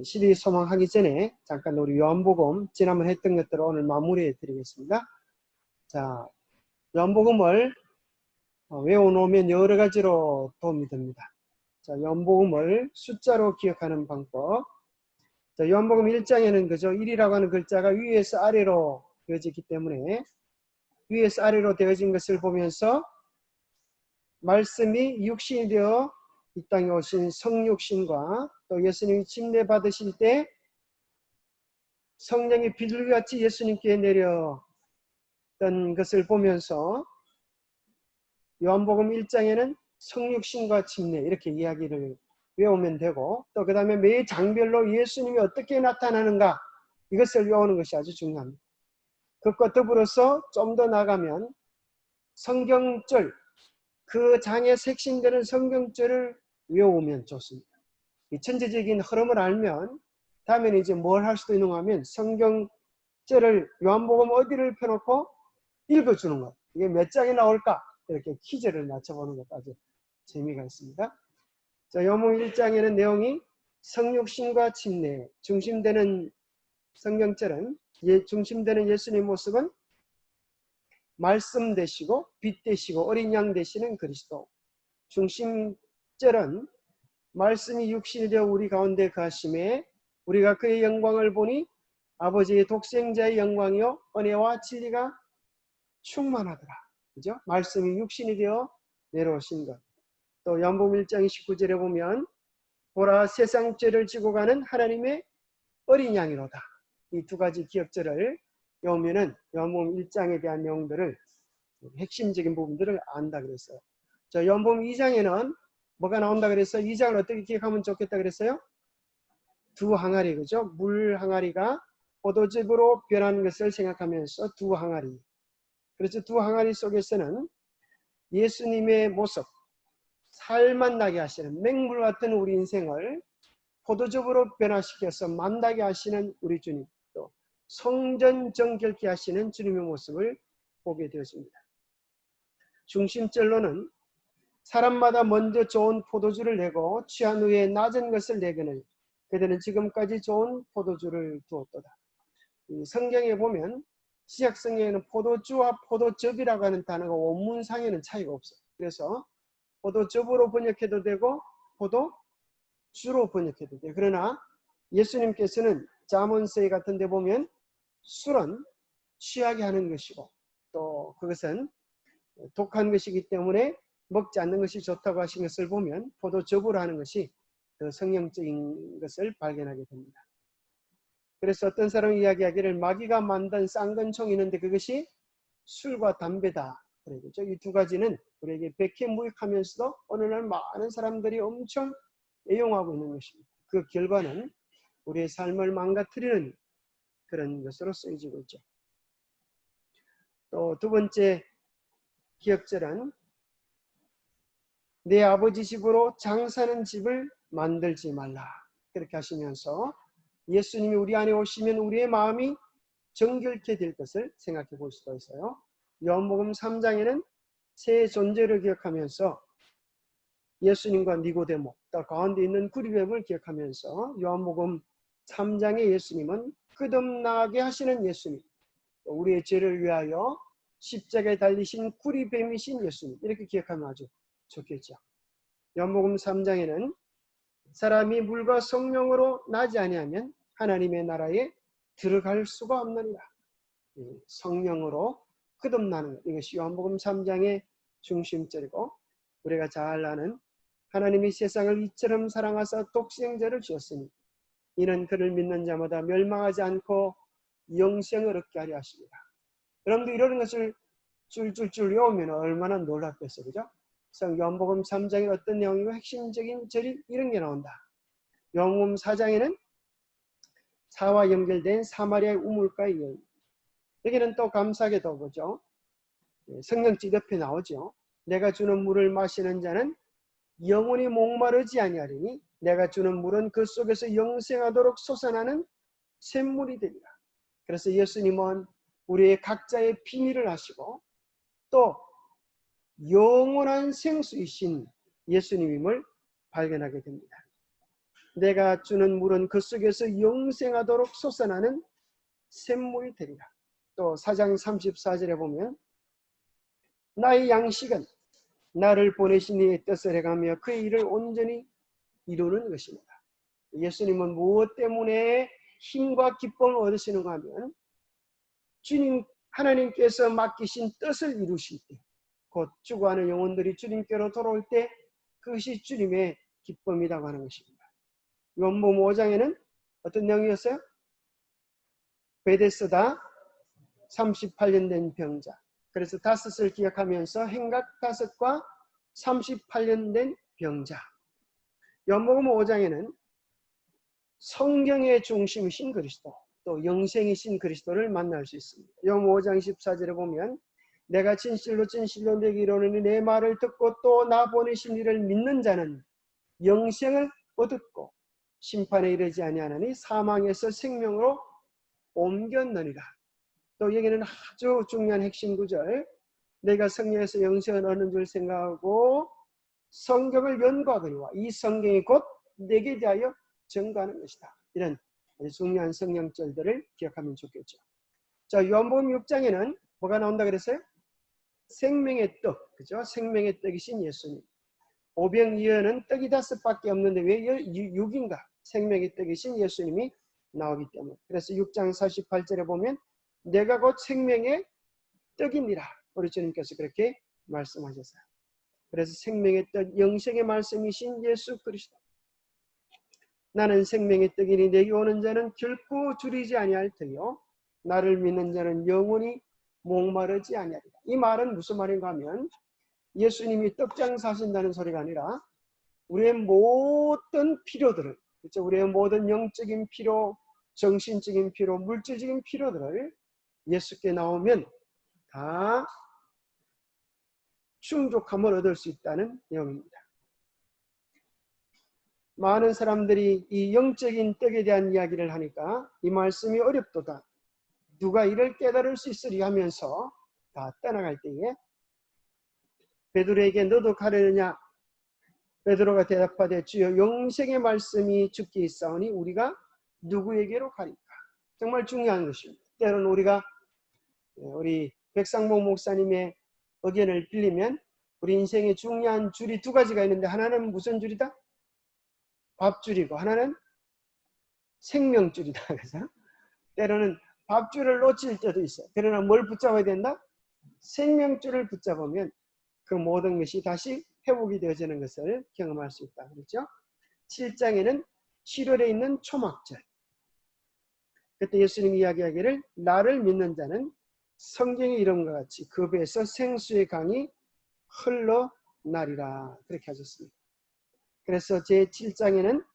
시리 소망하기 전에 잠깐 우리 요한복음 지난번 했던 것들을 오늘 마무리해 드리겠습니다. 자, 요한복음을 외워놓으면 여러 가지로 도움이 됩니다. 자, 요한복음을 숫자로 기억하는 방법. 자, 요한복음 1장에는 그죠? 1이라고 하는 글자가 위에서 아래로 되어지기 때문에 위에서 아래로 되어진 것을 보면서 말씀이 육신이 되어 이 땅에 오신 성육신과 또 예수님이 침례 받으실 때 성령이 비둘기같이 예수님께 내려던 것을 보면서 요한복음 1장에는 성육신과 침례 이렇게 이야기를 외우면 되고, 또 그 다음에 매 장별로 예수님이 어떻게 나타나는가 이것을 외우는 것이 아주 중요합니다. 그것과 더불어서 좀 더 나가면 성경절, 그 장에 색신되는 성경절을 외우면 좋습니다. 이 전체적인 흐름을 알면 다음에는 이제 뭘 할 수도 있는가 하면 성경절을 요한복음 어디를 펴놓고 읽어주는 것. 이게 몇 장이 나올까? 이렇게 퀴즈를 맞춰보는 것도 아주 재미가 있습니다. 자, 요한복음 1장에는 내용이 성육신과 침례, 중심되는 성경절은 중심되는 예수님의 모습은 말씀 되시고 빛 되시고 어린 양 되시는 그리스도. 중심절은 말씀이 육신이 되어 우리 가운데 거하심에 우리가 그의 영광을 보니 아버지의 독생자의 영광이요 은혜와 진리가 충만하더라. 그죠? 말씀이 육신이 되어 내려오신 것. 또 요한복음 1장 19절에 보면 보라 세상 죄를 지고 가는 하나님의 어린 양이로다. 이 두 가지 기억절을 외우면은 요한복음 1장에 대한 내용들을 핵심적인 부분들을 안다 그랬어요. 자, 요한복음 2장에는 뭐가 나온다 그랬어요? 2장을 어떻게 기억하면 좋겠다 그랬어요? 두 항아리, 그죠? 물 항아리가 포도즙으로 변한 것을 생각하면서 두 항아리. 그래서 두 항아리 속에서는 예수님의 모습, 살만 나게 하시는 맹물 같은 우리 인생을 포도즙으로 변화시켜서 만나게 하시는 우리 주님, 또 성전 정결케 하시는 주님의 모습을 보게 되었습니다. 중심절로는 사람마다 먼저 좋은 포도주를 내고 취한 후에 낮은 것을 내거늘 그들은 지금까지 좋은 포도주를 두었도다. 이 성경에 보면 시약 성경에는 포도주와 포도즙이라고 하는 단어가 원문상에는 차이가 없어요. 그래서 포도즙으로 번역해도 되고 포도주로 번역해도 돼요. 그러나 예수님께서는 자문서에 같은 데 보면 술은 취하게 하는 것이고 또 그것은 독한 것이기 때문에 먹지 않는 것이 좋다고 하신 것을 보면 포도즙으로 하는 것이 더 성령적인 것을 발견하게 됩니다. 그래서 어떤 사람이 이야기하기를 마귀가 만든 쌍근총이 있는데 그것이 술과 담배다. 그렇죠? 이 두 가지는 우리에게 백해무익하면서도 어느 날 많은 사람들이 엄청 애용하고 있는 것입니다. 그 결과는 우리의 삶을 망가뜨리는 그런 것으로 쓰여지고 있죠. 또 두 번째 기억절은 내 아버지 집으로 장사는 집을 만들지 말라. 그렇게 하시면서 예수님이 우리 안에 오시면 우리의 마음이 정결케 될 것을 생각해 볼 수가 있어요. 요한복음 3장에는 새 존재를 기억하면서 예수님과 니고데모, 또 가운데 있는 구리뱀을 기억하면서 요한복음 3장의 예수님은 끝없나게 하시는 예수님, 우리의 죄를 위하여 십자가에 달리신 구리뱀이신 예수님, 이렇게 기억하면 아주 좋겠죠. 요한복음 3장에는 사람이 물과 성령으로 나지 아니하면 하나님의 나라에 들어갈 수가 없느니라. 성령으로 거듭나는 것, 이것이 요한복음 3장의 중심절이고 우리가 잘 아는 하나님이 세상을 이처럼 사랑하사 독생자를 주었으니 이는 그를 믿는 자마다 멸망하지 않고 영생을 얻게 하려 하십니다. 여러분들 이런 것을 줄줄줄 외우면 얼마나 놀랍겠어요. 그죠? 그래서 요한복음 3장에 어떤 내용이고 핵심적인 절이 이런 게 나온다. 요한복음 4장에는 사와 연결된 사마리아의 우물가의 여인. 여기는 또 감사하게도 보죠. 성경집 옆에 나오죠. 내가 주는 물을 마시는 자는 영원히 목마르지 아니하리니 내가 주는 물은 그 속에서 영생하도록 솟아나는 샘물이 되리라. 그래서 예수님은 우리의 각자의 비밀을 하시고 또 영원한 생수이신 예수님임을 발견하게 됩니다. 내가 주는 물은 그 속에서 영생하도록 솟아나는 샘물이 되리라. 또 4장 34절에 보면 나의 양식은 나를 보내신 이의 뜻을 행하며 그의 일을 온전히 이루는 것입니다. 예수님은 무엇 때문에 힘과 기쁨을 얻으시는가 하면 주님 하나님께서 맡기신 뜻을 이루실 때, 곧 죽어가는 영혼들이 주님께로 돌아올 때 그것이 주님의 기쁨이라고 하는 것입니다. 요한복음 5장에는 어떤 내용이었어요? 베데스다 38년 된 병자. 그래서 다섯을 기억하면서 행각 다섯과 38년 된 병자. 요한복음 5장에는 성경의 중심이신 그리스도, 또 영생이신 그리스도를 만날 수 있습니다. 요한복음 5장 14절에 보면 내가 진실로 진실로 내게 이르노니 내 말을 듣고 또 나 보내신 이를 믿는 자는 영생을 얻었고 심판에 이르지 아니하나니 사망에서 생명으로 옮겼느니라. 또 여기는 아주 중요한 핵심 구절, 내가 성령에서 영생을 얻는 줄 생각하고 성경을 연구하거니와 이 성경이 곧 내게 대하여 증거하는 것이다. 이런 아주 중요한 성령절들을 기억하면 좋겠죠. 자, 요한복음 6장에는 뭐가 나온다 그랬어요? 생명의 떡, 그죠? 생명의 떡이신 예수님. 오병이어는 떡이 5밖에 없는데 왜 6인가? 생명의 떡이신 예수님이 나오기 때문에. 그래서 6장 48절에 보면 내가 곧 생명의 떡이니라. 우리 주님께서 그렇게 말씀하셨어요. 그래서 생명의 떡, 영생의 말씀이신 예수 그리스도. 나는 생명의 떡이니 내게 오는 자는 결코 줄이지 아니할 터요 나를 믿는 자는 영원히 목마르지 아니하리라. 이 말은 무슨 말인가 하면 예수님이 떡장사 하신다는 소리가 아니라 우리의 모든 필요들을, 그렇죠? 우리의 모든 영적인 필요, 정신적인 필요, 물질적인 필요들을 예수께 나오면 다 충족함을 얻을 수 있다는 내용입니다. 많은 사람들이 이 영적인 떡에 대한 이야기를 하니까 이 말씀이 어렵도다. 누가 이를 깨달을 수 있으리 하면서 다 떠나갈 때에 베드로에게 너도 가려느냐? 베드로가 대답하되 주여 영생의 말씀이 주께 있사오니 우리가 누구에게로 가리까? 정말 중요한 것입니다. 때로는 우리 백상봉 목사님의 의견을 빌리면 우리 인생에 중요한 줄이 2가지가 있는데 하나는 무슨 줄이다? 밥줄이고 하나는 생명줄이다. 그래서 때로는 밥줄을 놓칠 때도 있어요. 그러나 뭘 붙잡아야 된다? 생명줄을 붙잡으면 그 모든 것이 다시 회복이 되어지는 것을 경험할 수 있다. 그렇죠? 7장에는 7월에 있는 초막절. 그때 예수님이 이야기하기를 나를 믿는 자는 성경의 이름과 같이 그 배에서 생수의 강이 흘러나리라. 그렇게 하셨습니다. 그래서 제7장에는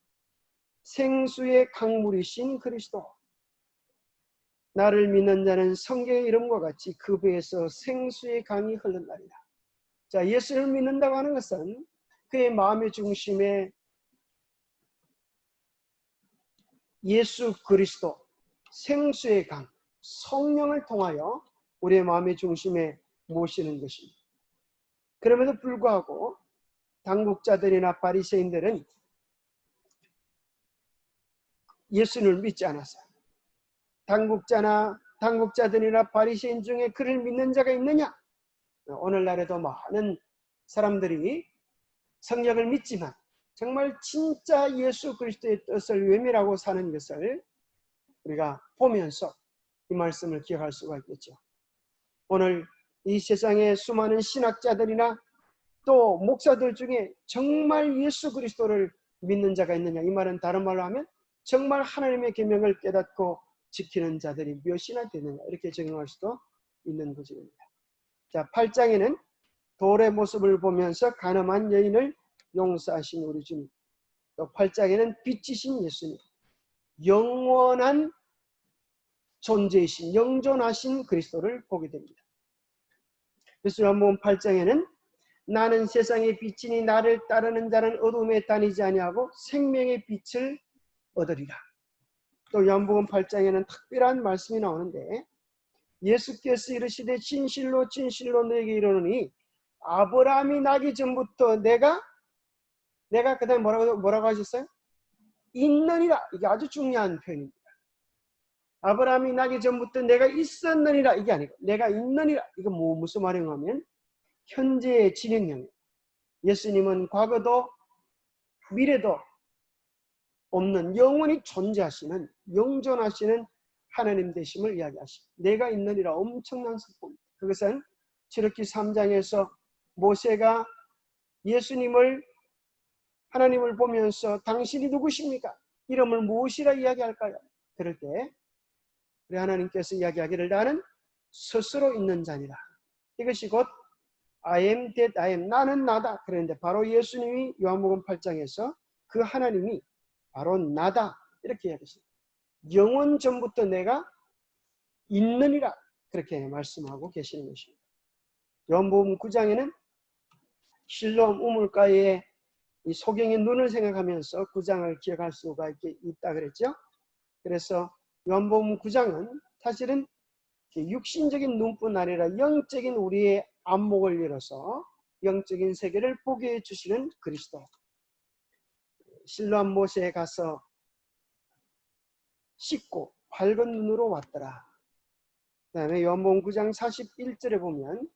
생수의 강물이신 그리스도, 나를 믿는 자는 성경의 이름과 같이 그 배에서 생수의 강이 흘러나리라. 자, 예수를 믿는다고 하는 것은 그의 마음의 중심에 예수 그리스도, 생수의 강, 성령을 통하여 우리의 마음의 중심에 모시는 것입니다. 그럼에도 불구하고 당국자들이나 바리새인들은 예수를 믿지 않았어요. 당국자들이나 바리새인 중에 그를 믿는 자가 있느냐? 오늘날에도 많은 사람들이 성경을 믿지만 정말 진짜 예수 그리스도의 뜻을 외면하고 사는 것을 우리가 보면서 이 말씀을 기억할 수가 있겠죠. 오늘 이 세상의 수많은 신학자들이나 또 목사들 중에 정말 예수 그리스도를 믿는 자가 있느냐? 이 말은 다른 말로 하면 정말 하나님의 계명을 깨닫고 지키는 자들이 몇이나 되느냐? 이렇게 적용할 수도 있는 구절입니다. 자, 8장에는 돌의 모습을 보면서 간음한 여인을 용서하신 우리 주님, 또 8장에는 빛이신 예수님, 영원한 존재이신 영존하신 그리스도를 보게 됩니다. 그래서 요한복음 8장에는 나는 세상의 빛이니 나를 따르는 자는 어둠에 다니지 아니하고 생명의 빛을 얻으리라. 또 요한복음 8장에는 특별한 말씀이 나오는데 예수께서 이르시되 진실로 진실로 너에게 이르노니 아브라함이 나기 전부터 내가 그다음에 뭐라고 하셨어요? 있느니라. 이게 아주 중요한 표현입니다. 아브라함이 나기 전부터 내가 있었느니라 이게 아니고 내가 있느니라. 이거 무슨 말인가 하면 현재의 진행형. 예수님은 과거도 미래도 없는 영원히 존재하시는 영존하시는 하나님 되심을 이야기하십니다. 내가 있느니라 엄청난 선포입니다. 그것은 출애굽기 3장에서 모세가 예수님을 하나님을 보면서 당신이 누구십니까? 이름을 무엇이라 이야기할까요? 그럴 때 우리 하나님께서 이야기하기를 나는 스스로 있는 자니라. 이것이 곧 I am that I am. 나는 나다. 그런데 바로 예수님이 요한복음 8장에서 그 하나님이 바로 나다. 이렇게 이야기했습니다. 영원 전부터 내가 있느니라. 그렇게 말씀하고 계시는 것입니다. 요한복음 9장에는 실로암 우물가에 이 소경의 눈을 생각하면서 9장을 기억할 수가 있다 그랬죠. 그래서 요한복음 9장은 사실은 육신적인 눈뿐 아니라 영적인 우리의 안목을 열어서 영적인 세계를 보게 해주시는 그리스도. 실로암 못에 가서 씻고 밝은 눈으로 왔더라. 그 다음에 요한복음 9장 41절에 보면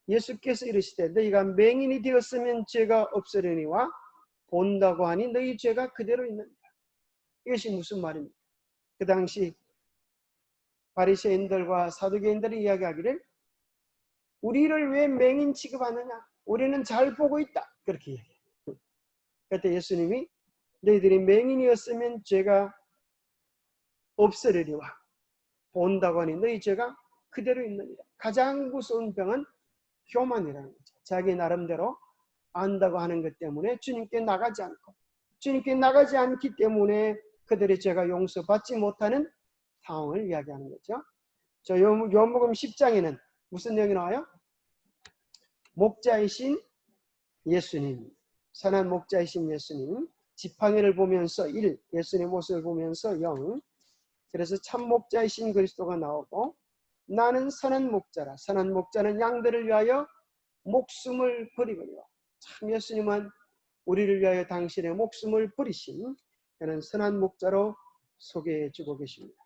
예수께서 이르시되 너희가 맹인이 되었으면 죄가 없으려니와 본다고 하니 너희 죄가 그대로 있느니라. 이것이 무슨 말입니까? 그 당시 바리새인들과 사두개인들이 이야기하기를 우리를 왜 맹인 취급하느냐? 우리는 잘 보고 있다. 그렇게 이야기해요. 그때 예수님이 너희들이 맹인이었으면 죄가 없으리와 본다고 하니 너희 죄가 그대로 있느니라. 가장 무서운 병은 교만이라는 거죠. 자기 나름대로 안다고 하는 것 때문에 주님께 나가지 않고 주님께 나가지 않기 때문에 그들의 죄가 용서받지 못하는 상황을 이야기하는 거죠. 저 요한복음 10장에는 무슨 내용이 나와요? 목자이신 예수님, 선한 목자이신 예수님, 지팡이를 보면서 1, 예수님의 모습을 보면서 0, 그래서 참 목자이신 그리스도가 나오고 나는 선한 목자라. 선한 목자는 양들을 위하여 목숨을 버리거니와. 참 예수님은 우리를 위하여 당신의 목숨을 버리신 그는 선한 목자로 소개해 주고 계십니다.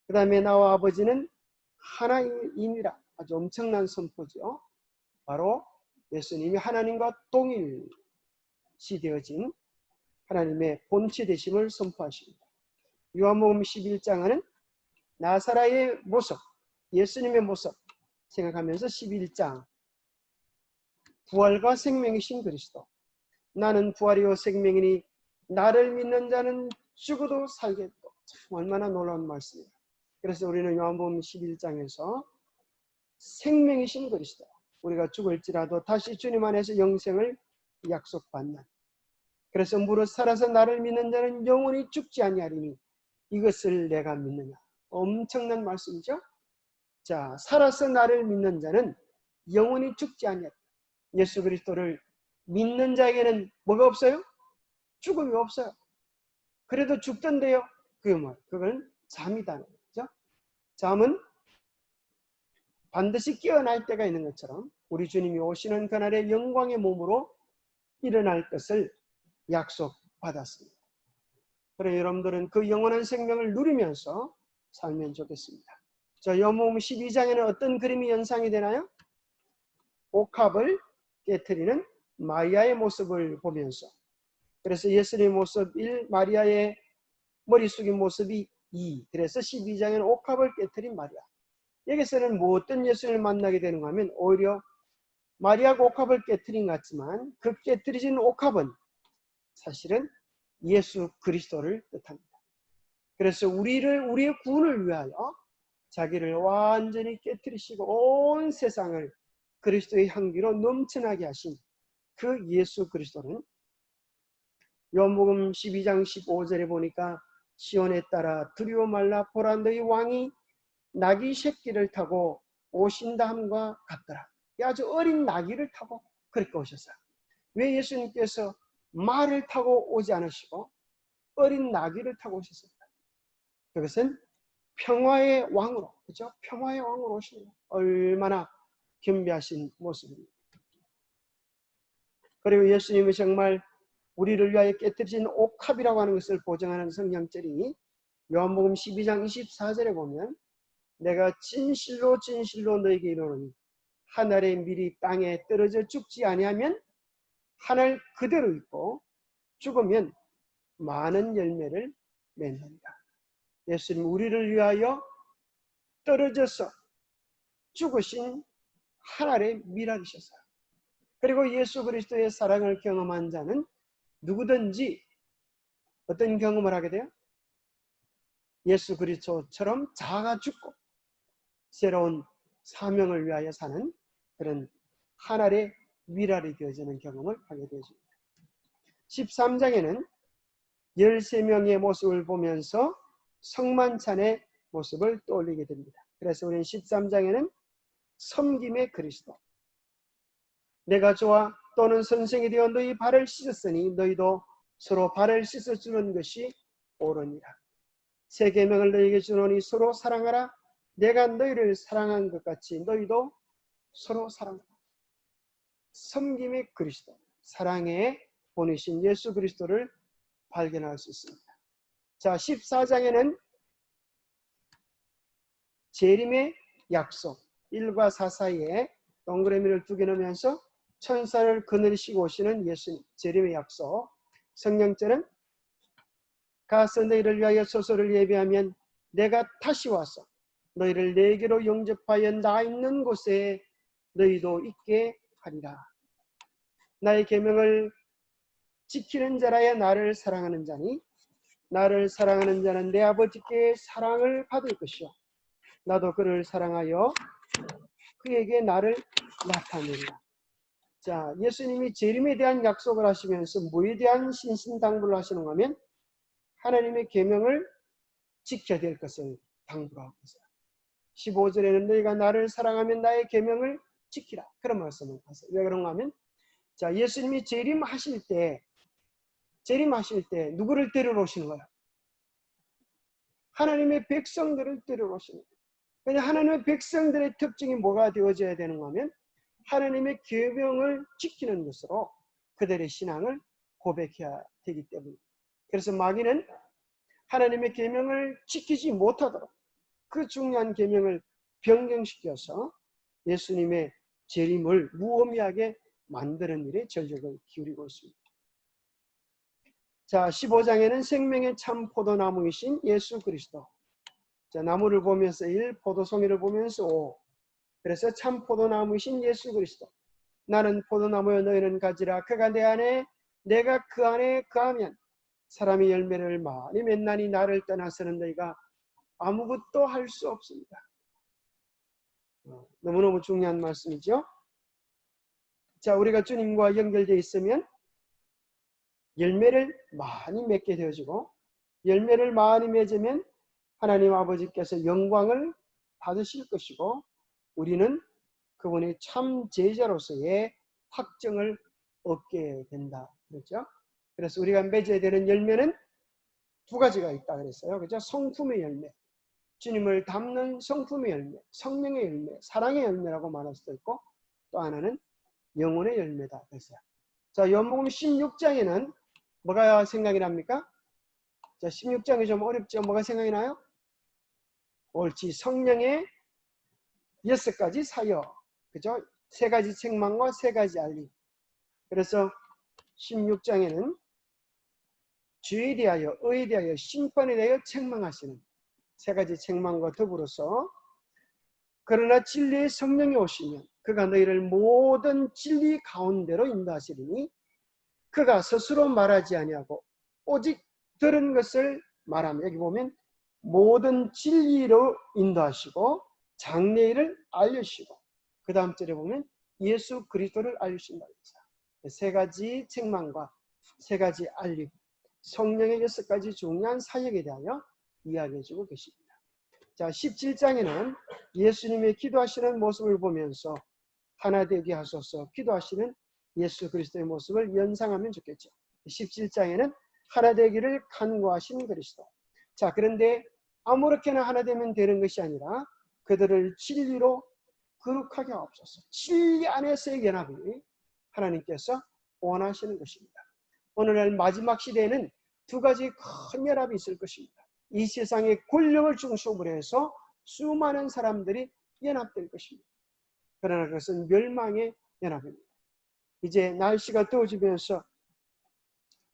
그 다음에 나와 아버지는 하나이니라. 아주 엄청난 선포죠. 바로 예수님이 하나님과 동일시 되어진 하나님의 본체 되심을 선포하십니다. 요한복음 11장은 나사렛의 모습, 예수님의 모습 생각하면서 11장 부활과 생명이신 그리스도. 나는 부활이요 생명이니 나를 믿는 자는 죽어도 살겠고. 참 얼마나 놀라운 말씀이에요. 그래서 우리는 요한복음 11장에서 생명이신 그리스도, 우리가 죽을지라도 다시 주님 안에서 영생을 약속받는, 그래서 무릇 살아서 나를 믿는 자는 영원히 죽지 아니하리니 이것을 내가 믿느냐. 엄청난 말씀이죠. 자, 살아서 나를 믿는 자는 영원히 죽지 아니하리니. 예수 그리스도를 믿는 자에게는 뭐가 없어요? 죽음이 없어요. 그래도 죽던데요. 그게 뭐? 그건 잠이다는 거죠. 잠은 반드시 깨어날 때가 있는 것처럼 우리 주님이 오시는 그날의 영광의 몸으로 일어날 것을 약속받았습니다. 그래 여러분들은 그 영원한 생명을 누리면서 살면 좋겠습니다. 저 요한복음 12장에는 어떤 그림이 연상이 되나요? 옥합을 깨트리는 마리아의 모습을 보면서, 그래서 예수님의 모습 1, 마리아의 머리 숙인 모습이 2, 그래서 12장에는 옥합을 깨트린 마리아. 여기서는 뭐 어떤 예수님을 만나게 되는가 하면 오히려 마리아가 옥합을 깨트린 것 같지만 그 깨트리진 옥합은 사실은 예수 그리스도를 뜻합니다. 그래서 우리의 구원을 위하여 자기를 완전히 깨트리시고 온 세상을 그리스도의 향기로 넘쳐나게 하신 그 예수 그리스도는 요한복음 12장 15절에 보니까 시온에 따라 두려워 말라 보라 너희 왕이 나귀 새끼를 타고 오신다 함과 같더라. 아주 어린 나귀를 타고 그렇게 오셨어요. 왜 예수님께서 말을 타고 오지 않으시고 어린 나귀를 타고 오셨습니다. 그것은 평화의 왕으로, 그죠? 평화의 왕으로 오십니다. 얼마나 겸비하신 모습입니다. 그리고 예수님이 정말 우리를 위하여 깨뜨리신 옥합이라고 하는 것을 보증하는 성경절이 요한복음 12장 24절에 보면 내가 진실로 진실로 너에게 이르노니 하늘의 밀이 땅에 떨어져 죽지 아니하면 하늘 그대로 있고 죽으면 많은 열매를 맺는다. 예수님 우리를 위하여 떨어져서 죽으신 하늘의 밀알이셨어요. 그리고 예수 그리스도의 사랑을 경험한 자는 누구든지 어떤 경험을 하게 돼요? 예수 그리스도처럼 자아가 죽고 새로운 사명을 위하여 사는 그런 하늘의 밀알이 되어지는 경험을 하게 되어집니다. 13장에는 13명의 모습을 보면서 성만찬의 모습을 떠올리게 됩니다. 그래서 우리는 13장에는 섬김의 그리스도, 내가 좋아 또는 선생이 되어 너희 발을 씻었으니 너희도 서로 발을 씻어주는 것이 옳으니라. 새 계명을 너희에게 주노니 서로 사랑하라. 내가 너희를 사랑한 것 같이 너희도 서로 사랑하라. 섬김의 그리스도, 사랑의 보내신 예수 그리스도를 발견할 수 있습니다. 자, 14장에는 재림의 약속, 1과 4 사이에 동그라미를 2개 넣으면서 천사를 그늘이시고 오시는 예수님, 재림의 약속. 성령절은 가서 너희를 위하여 소설을 예비하면 내가 다시 와서 너희를 내게로 영접하여 나 있는 곳에 너희도 있게 하리라. 나의 계명을 지키는 자라야 나를 사랑하는 자니 나를 사랑하는 자는 내 아버지께 사랑을 받을 것이요 나도 그를 사랑하여 그에게 나를 나타내리라. 자, 예수님이 재림에 대한 약속을 하시면서 뭐에 대한 신신당부를 하시는가 하면 하나님의 계명을 지켜야 될 것을 당부하고 있어요. 15절에는 너희가 나를 사랑하면 나의 계명을 지키라. 그런 말씀을 하세요. 왜 그런가 하면 자, 예수님이 재림하실 때 누구를 데리러 오시는 거예요? 하나님의 백성들을 데리러 오시는 거예요. 그냥 하나님의 백성들의 특징이 뭐가 되어져야 되는가 하면 하나님의 계명을 지키는 것으로 그들의 신앙을 고백해야 되기 때문에 그래서 마귀는 하나님의 계명을 지키지 못하도록 그 중요한 계명을 변경시켜서 예수님의 재림을 무의미하게 만드는 일에 전력을 기울이고 있습니다. 자, 15장에는 생명의 참 포도나무이신 예수 그리스도. 자, 나무를 보면서 1, 포도송이를 보면서 5. 그래서 참 포도나무이신 예수 그리스도. 나는 포도나무여 너희는 가지라. 그가 내 안에 내가 그 안에 거하면 사람이 열매를 많이 맺나니 나를 떠나서는 너희가 아무것도 할 수 없습니다. 너무너무 중요한 말씀이죠. 자, 우리가 주님과 연결되어 있으면 열매를 많이 맺게 되어지고 열매를 많이 맺으면 하나님 아버지께서 영광을 받으실 것이고 우리는 그분의 참 제자로서의 확정을 얻게 된다. 그렇죠? 그래서 우리가 맺어야 되는 열매는 두 가지가 있다 그랬어요. 그죠? 성품의 열매. 주님을 닮는 성품의 열매, 성령의 열매, 사랑의 열매라고 말할 수도 있고 또 하나는 영혼의 열매다 그랬어요. 자, 요한복음 16장에는 뭐가 생각이 납니까? 자, 16장이 좀 어렵죠? 뭐가 생각이 나요? 옳지. 성령의 6가지 사역. 그죠? 3가지 책망과 3가지 알림. 그래서 16장에는 죄에 대하여, 의에 대하여, 심판에 대하여 책망하시는 3가지 책망과 더불어서 그러나 진리의 성령이 오시면 그가 너희를 모든 진리 가운데로 인도하시리니 그가 스스로 말하지 아니하고 오직 들은 것을 말하며 여기 보면 모든 진리로 인도하시고 장래일을 알려주시고 그 다음 절에 보면 예수 그리스도를 알려주신다. 3가지 책망과 3가지 알림, 성령의 6가지 중요한 사역에 대하여 이야기해주고 계십니다. 자, 17장에는 예수님의 기도하시는 모습을 보면서 하나 되게 하소서 기도하시는 예수 그리스도의 모습을 연상하면 좋겠죠. 17장에는 하나 되기를 간구하시는 그리스도. 자, 그런데 아무렇게나 하나 되면 되는 것이 아니라 그들을 진리로 거룩하게 하옵소서. 진리 안에서의 연합이 하나님께서 원하시는 것입니다. 오늘날 마지막 시대에는 두 가지 큰 연합이 있을 것입니다. 이 세상의 권력을 중심으로 해서 수많은 사람들이 연합될 것입니다. 그러나 그것은 멸망의 연합입니다. 이제 날씨가 더워지면서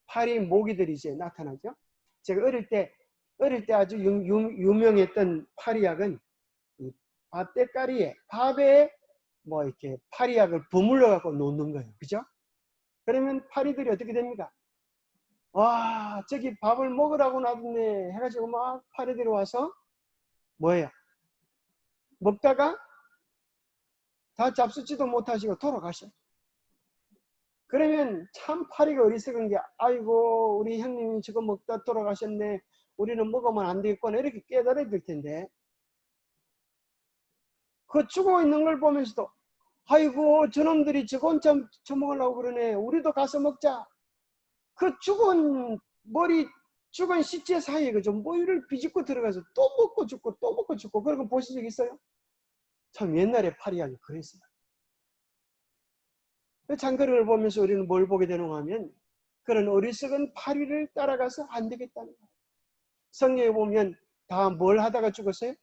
파리 모기들이 이제 나타나죠. 제가 어릴 때 아주 유명했던 파리약은 이 밥 때가리에 밥에 뭐 이렇게 파리약을 버물러 갖고 놓는 거예요. 그죠? 그러면 파리들이 어떻게 됩니까? 와, 저기 밥을 먹으라고 놔뒀네 해가지고 막 파리들이 와서 뭐예요? 먹다가 다 잡수지도 못하시고 돌아가셔. 그러면 참 파리가 어리석은 게, 아이고 우리 형님이 저거 먹다 돌아가셨네, 우리는 먹으면 안 되겠구나, 이렇게 깨달아야 될 텐데, 그 죽어 있는 걸 보면서도 아이고 저놈들이 저거 참 처먹으려고 그러네, 우리도 가서 먹자. 그 죽은 머리, 죽은 시체 사이에 그죠, 머리를 비집고 들어가서 또 먹고 죽고 또 먹고 죽고, 그런 거 보신 적 있어요? 참 옛날에 파리약이 그랬어요. 그 장그림을 보면서 우리는 뭘 보게 되는가 하면, 그런 어리석은 파리를 따라가서 안 되겠다는 거예요. 성경에 보면 다 뭘 하다가 죽었어요?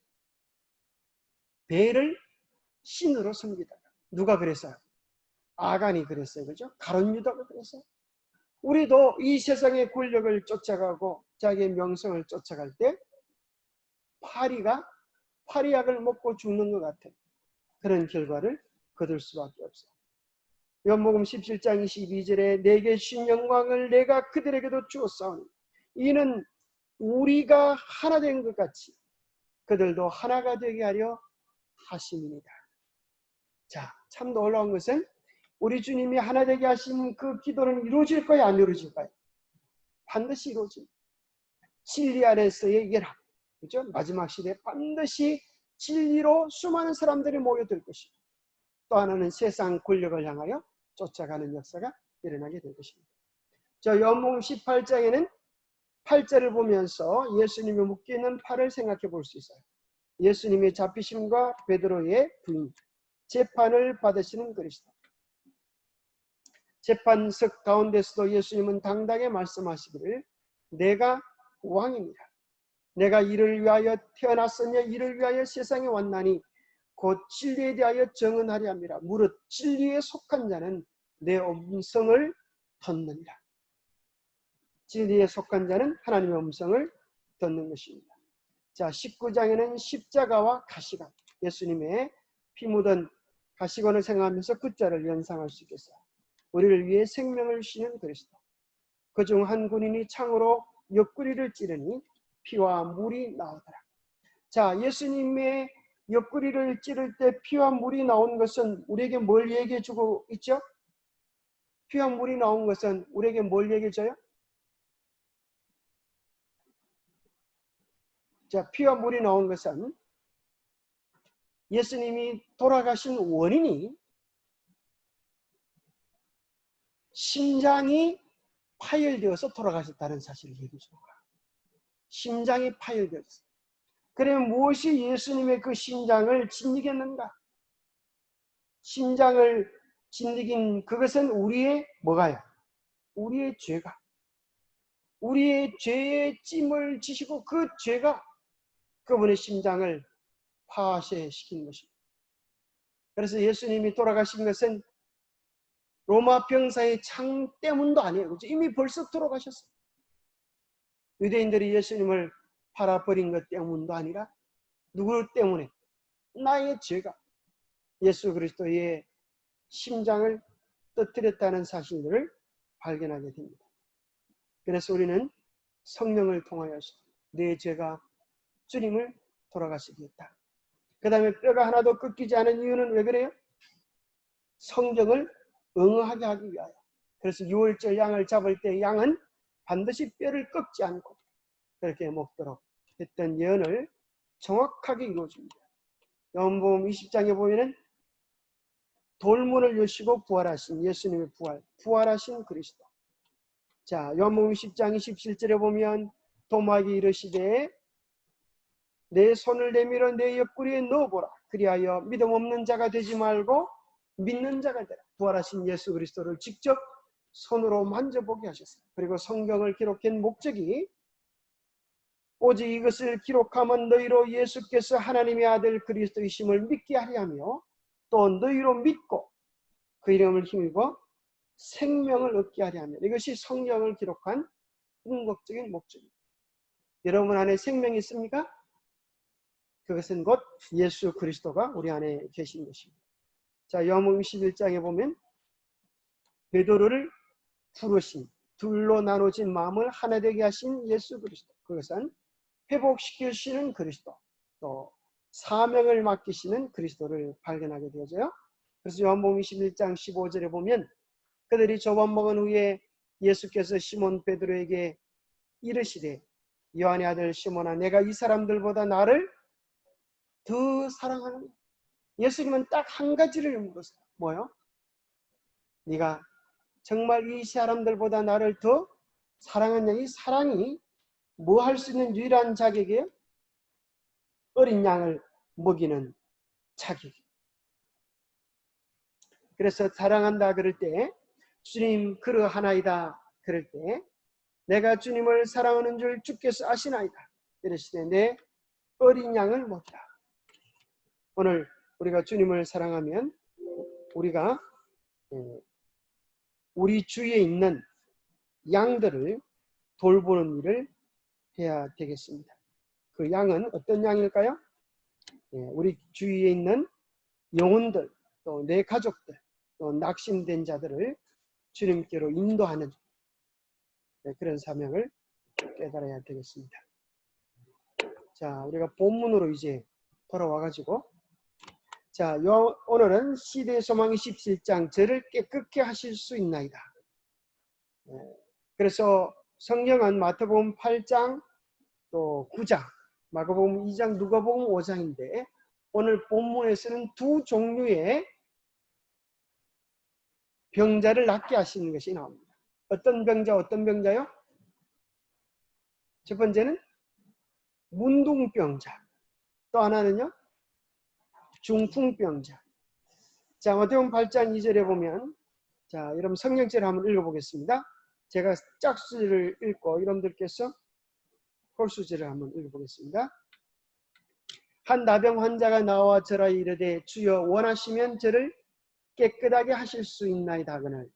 배를 신으로 섬기다가. 누가 그랬어요? 아간이 그랬어요. 그죠? 가룟 유다가 그랬어요. 우리도 이 세상의 권력을 쫓아가고 자기의 명성을 쫓아갈 때 파리약을 먹고 죽는 것 같은 그런 결과를 거둘 수밖에 없어요. 요한복음 17장 22절에 내게 주신 영광을 내가 그들에게도 주었사오니 이는 우리가 하나 된 것 같이 그들도 하나가 되게 하려 하심이니라. 자, 참 놀라운 것은 우리 주님이 하나 되게 하신 그 기도는 이루어질까요? 안 이루어질까요? 반드시 이루어집니다. 진리 안에서의 연합, 그죠? 마지막 시대에 반드시 진리로 수많은 사람들이 모여들 것입니다. 또 하나는 세상 권력을 향하여 쫓아가는 역사가 일어나게 될 것입니다. 저 요한복음 18장에는 8절을 보면서 예수님이 묶여있는 팔을 생각해 볼 수 있어요. 예수님의 잡히심과 베드로의 부인, 재판을 받으시는 그리스도. 재판석 가운데서도 예수님은 당당히 말씀하시기를 내가 왕입니다. 내가 이를 위하여 태어났으며 이를 위하여 세상에 왔나니 곧 진리에 대하여 정언하려 함이라. 무릇 진리에 속한 자는 내 음성을 듣느니라. 진리에 속한 자는 하나님의 음성을 듣는 것입니다. 자, 19장에는 십자가와 가시관, 예수님의 피 묻은 가시관을 생각하면서 그 자를 연상할 수 있겠어요. 우리를 위해 생명을 주시는 그리스도. 그중 한 군인이 창으로 옆구리를 찌르니 피와 물이 나오더라. 자, 예수님의 옆구리를 찌를 때 피와 물이 나온 것은 우리에게 뭘 얘기해 주고 있죠? 피와 물이 나온 것은 우리에게 뭘 얘기해 줘요? 자, 피와 물이 나온 것은 예수님이 돌아가신 원인이 심장이 파열되어서 돌아가셨다는 사실을 얘기해 주는 거야. 심장이 파열되었어. 그러면 무엇이 예수님의 그 심장을 짓이겼는가? 심장을 짓이긴 그것은 우리의 뭐가요? 우리의 죄가. 우리의 죄의 찜을 지시고 그 죄가 그분의 심장을 파쇄시킨 것입니다. 그래서 예수님이 돌아가신 것은 로마 병사의 창 때문도 아니에요. 그렇죠? 이미 벌써 돌아가셨어요. 유대인들이 예수님을 팔아버린 것 때문도 아니라 누구 때문에? 나의 죄가 예수 그리스도의 심장을 터뜨렸다는 사실들을 발견하게 됩니다. 그래서 우리는 성령을 통하여서 내 죄가 주님을 돌아가시게 했다. 그 다음에 뼈가 하나도 꺾이지 않은 이유는 왜 그래요? 성경을 응하게 하기 위하여. 그래서 유월절 양을 잡을 때 양은 반드시 뼈를 꺾지 않고 그렇게 먹도록 했던 예언을 정확하게 이루어줍니다. 요한복음 20장에 보면은 돌문을 여시고 부활하신 예수님의 부활하신 그리스도. 자, 요한복음 10장 27절에 보면 도마에게 이르시되 내 손을 내밀어 내 옆구리에 넣어보라. 그리하여 믿음 없는 자가 되지 말고 믿는 자가 되라. 부활하신 예수 그리스도를 직접 손으로 만져보게 하셨어요. 그리고 성경을 기록한 목적이 오직 이것을 기록하면 너희로 예수께서 하나님의 아들 그리스도이심을 믿게 하려 하며 또 너희로 믿고 그 이름을 힘입어 생명을 얻게 하려 하며, 이것이 성경을 기록한 궁극적인 목적입니다. 여러분 안에 생명이 있습니까? 그것은 곧 예수 그리스도가 우리 안에 계신 것입니다. 자, 요한복음 21장에 보면 베드로를 부르신, 둘로 나눠진 마음을 하나 되게 하신 예수 그리스도, 그것은 회복시키시는 그리스도, 또 사명을 맡기시는 그리스도를 발견하게 되어져요. 그래서 요한복음 21장 15절에 보면 그들이 조반 먹은 후에 예수께서 시몬 베드로에게 이르시되 요한의 아들 시몬아, 내가 이 사람들보다 나를 더 사랑하느냐. 예수님은 딱 한 가지를 물었어요. 뭐요? 네가 정말 이 사람들보다 나를 더 사랑하냐. 이 사랑이 뭐 할 수 있는 유일한 자격이에요? 어린 양을 먹이는 자격. 그래서 사랑한다 그럴 때, 주님 그러하나이다 그럴 때, 내가 주님을 사랑하는 줄 주께서 아시나이다 이러시되 내 어린 양을 먹이라. 오늘 우리가 주님을 사랑하면 우리가 우리 주위에 있는 양들을 돌보는 일을 해야 되겠습니다. 그 양은 어떤 양일까요? 우리 주위에 있는 영혼들, 또 내 가족들, 또 낙심된 자들을 주님께로 인도하는 그런 사명을 깨달아야 되겠습니다. 자, 우리가 본문으로 이제 돌아와가지고, 자, 오늘은 시대의 소망 27장 저를 깨끗게 하실 수 있나이다. 그래서 성경은 마태복음 8장 또 9장, 마가복음 2장, 누가복음 5장인데 오늘 본문에서는 두 종류의 병자를 낫게 하시는 것이 나옵니다. 어떤 병자, 어떤 병자요? 첫 번째는 문둥병자, 또 하나는요 중풍병자. 자, 마태복음 8장 2절에 보면, 자, 여러분 성경책을 한번 읽어보겠습니다. 제가 짝수를 읽고 여러분들께서 홀수절을 한번 읽어보겠습니다. 한 나병 환자가 나와 저라 이르되 주여 원하시면 저를 깨끗하게 하실 수 있나이다 하거늘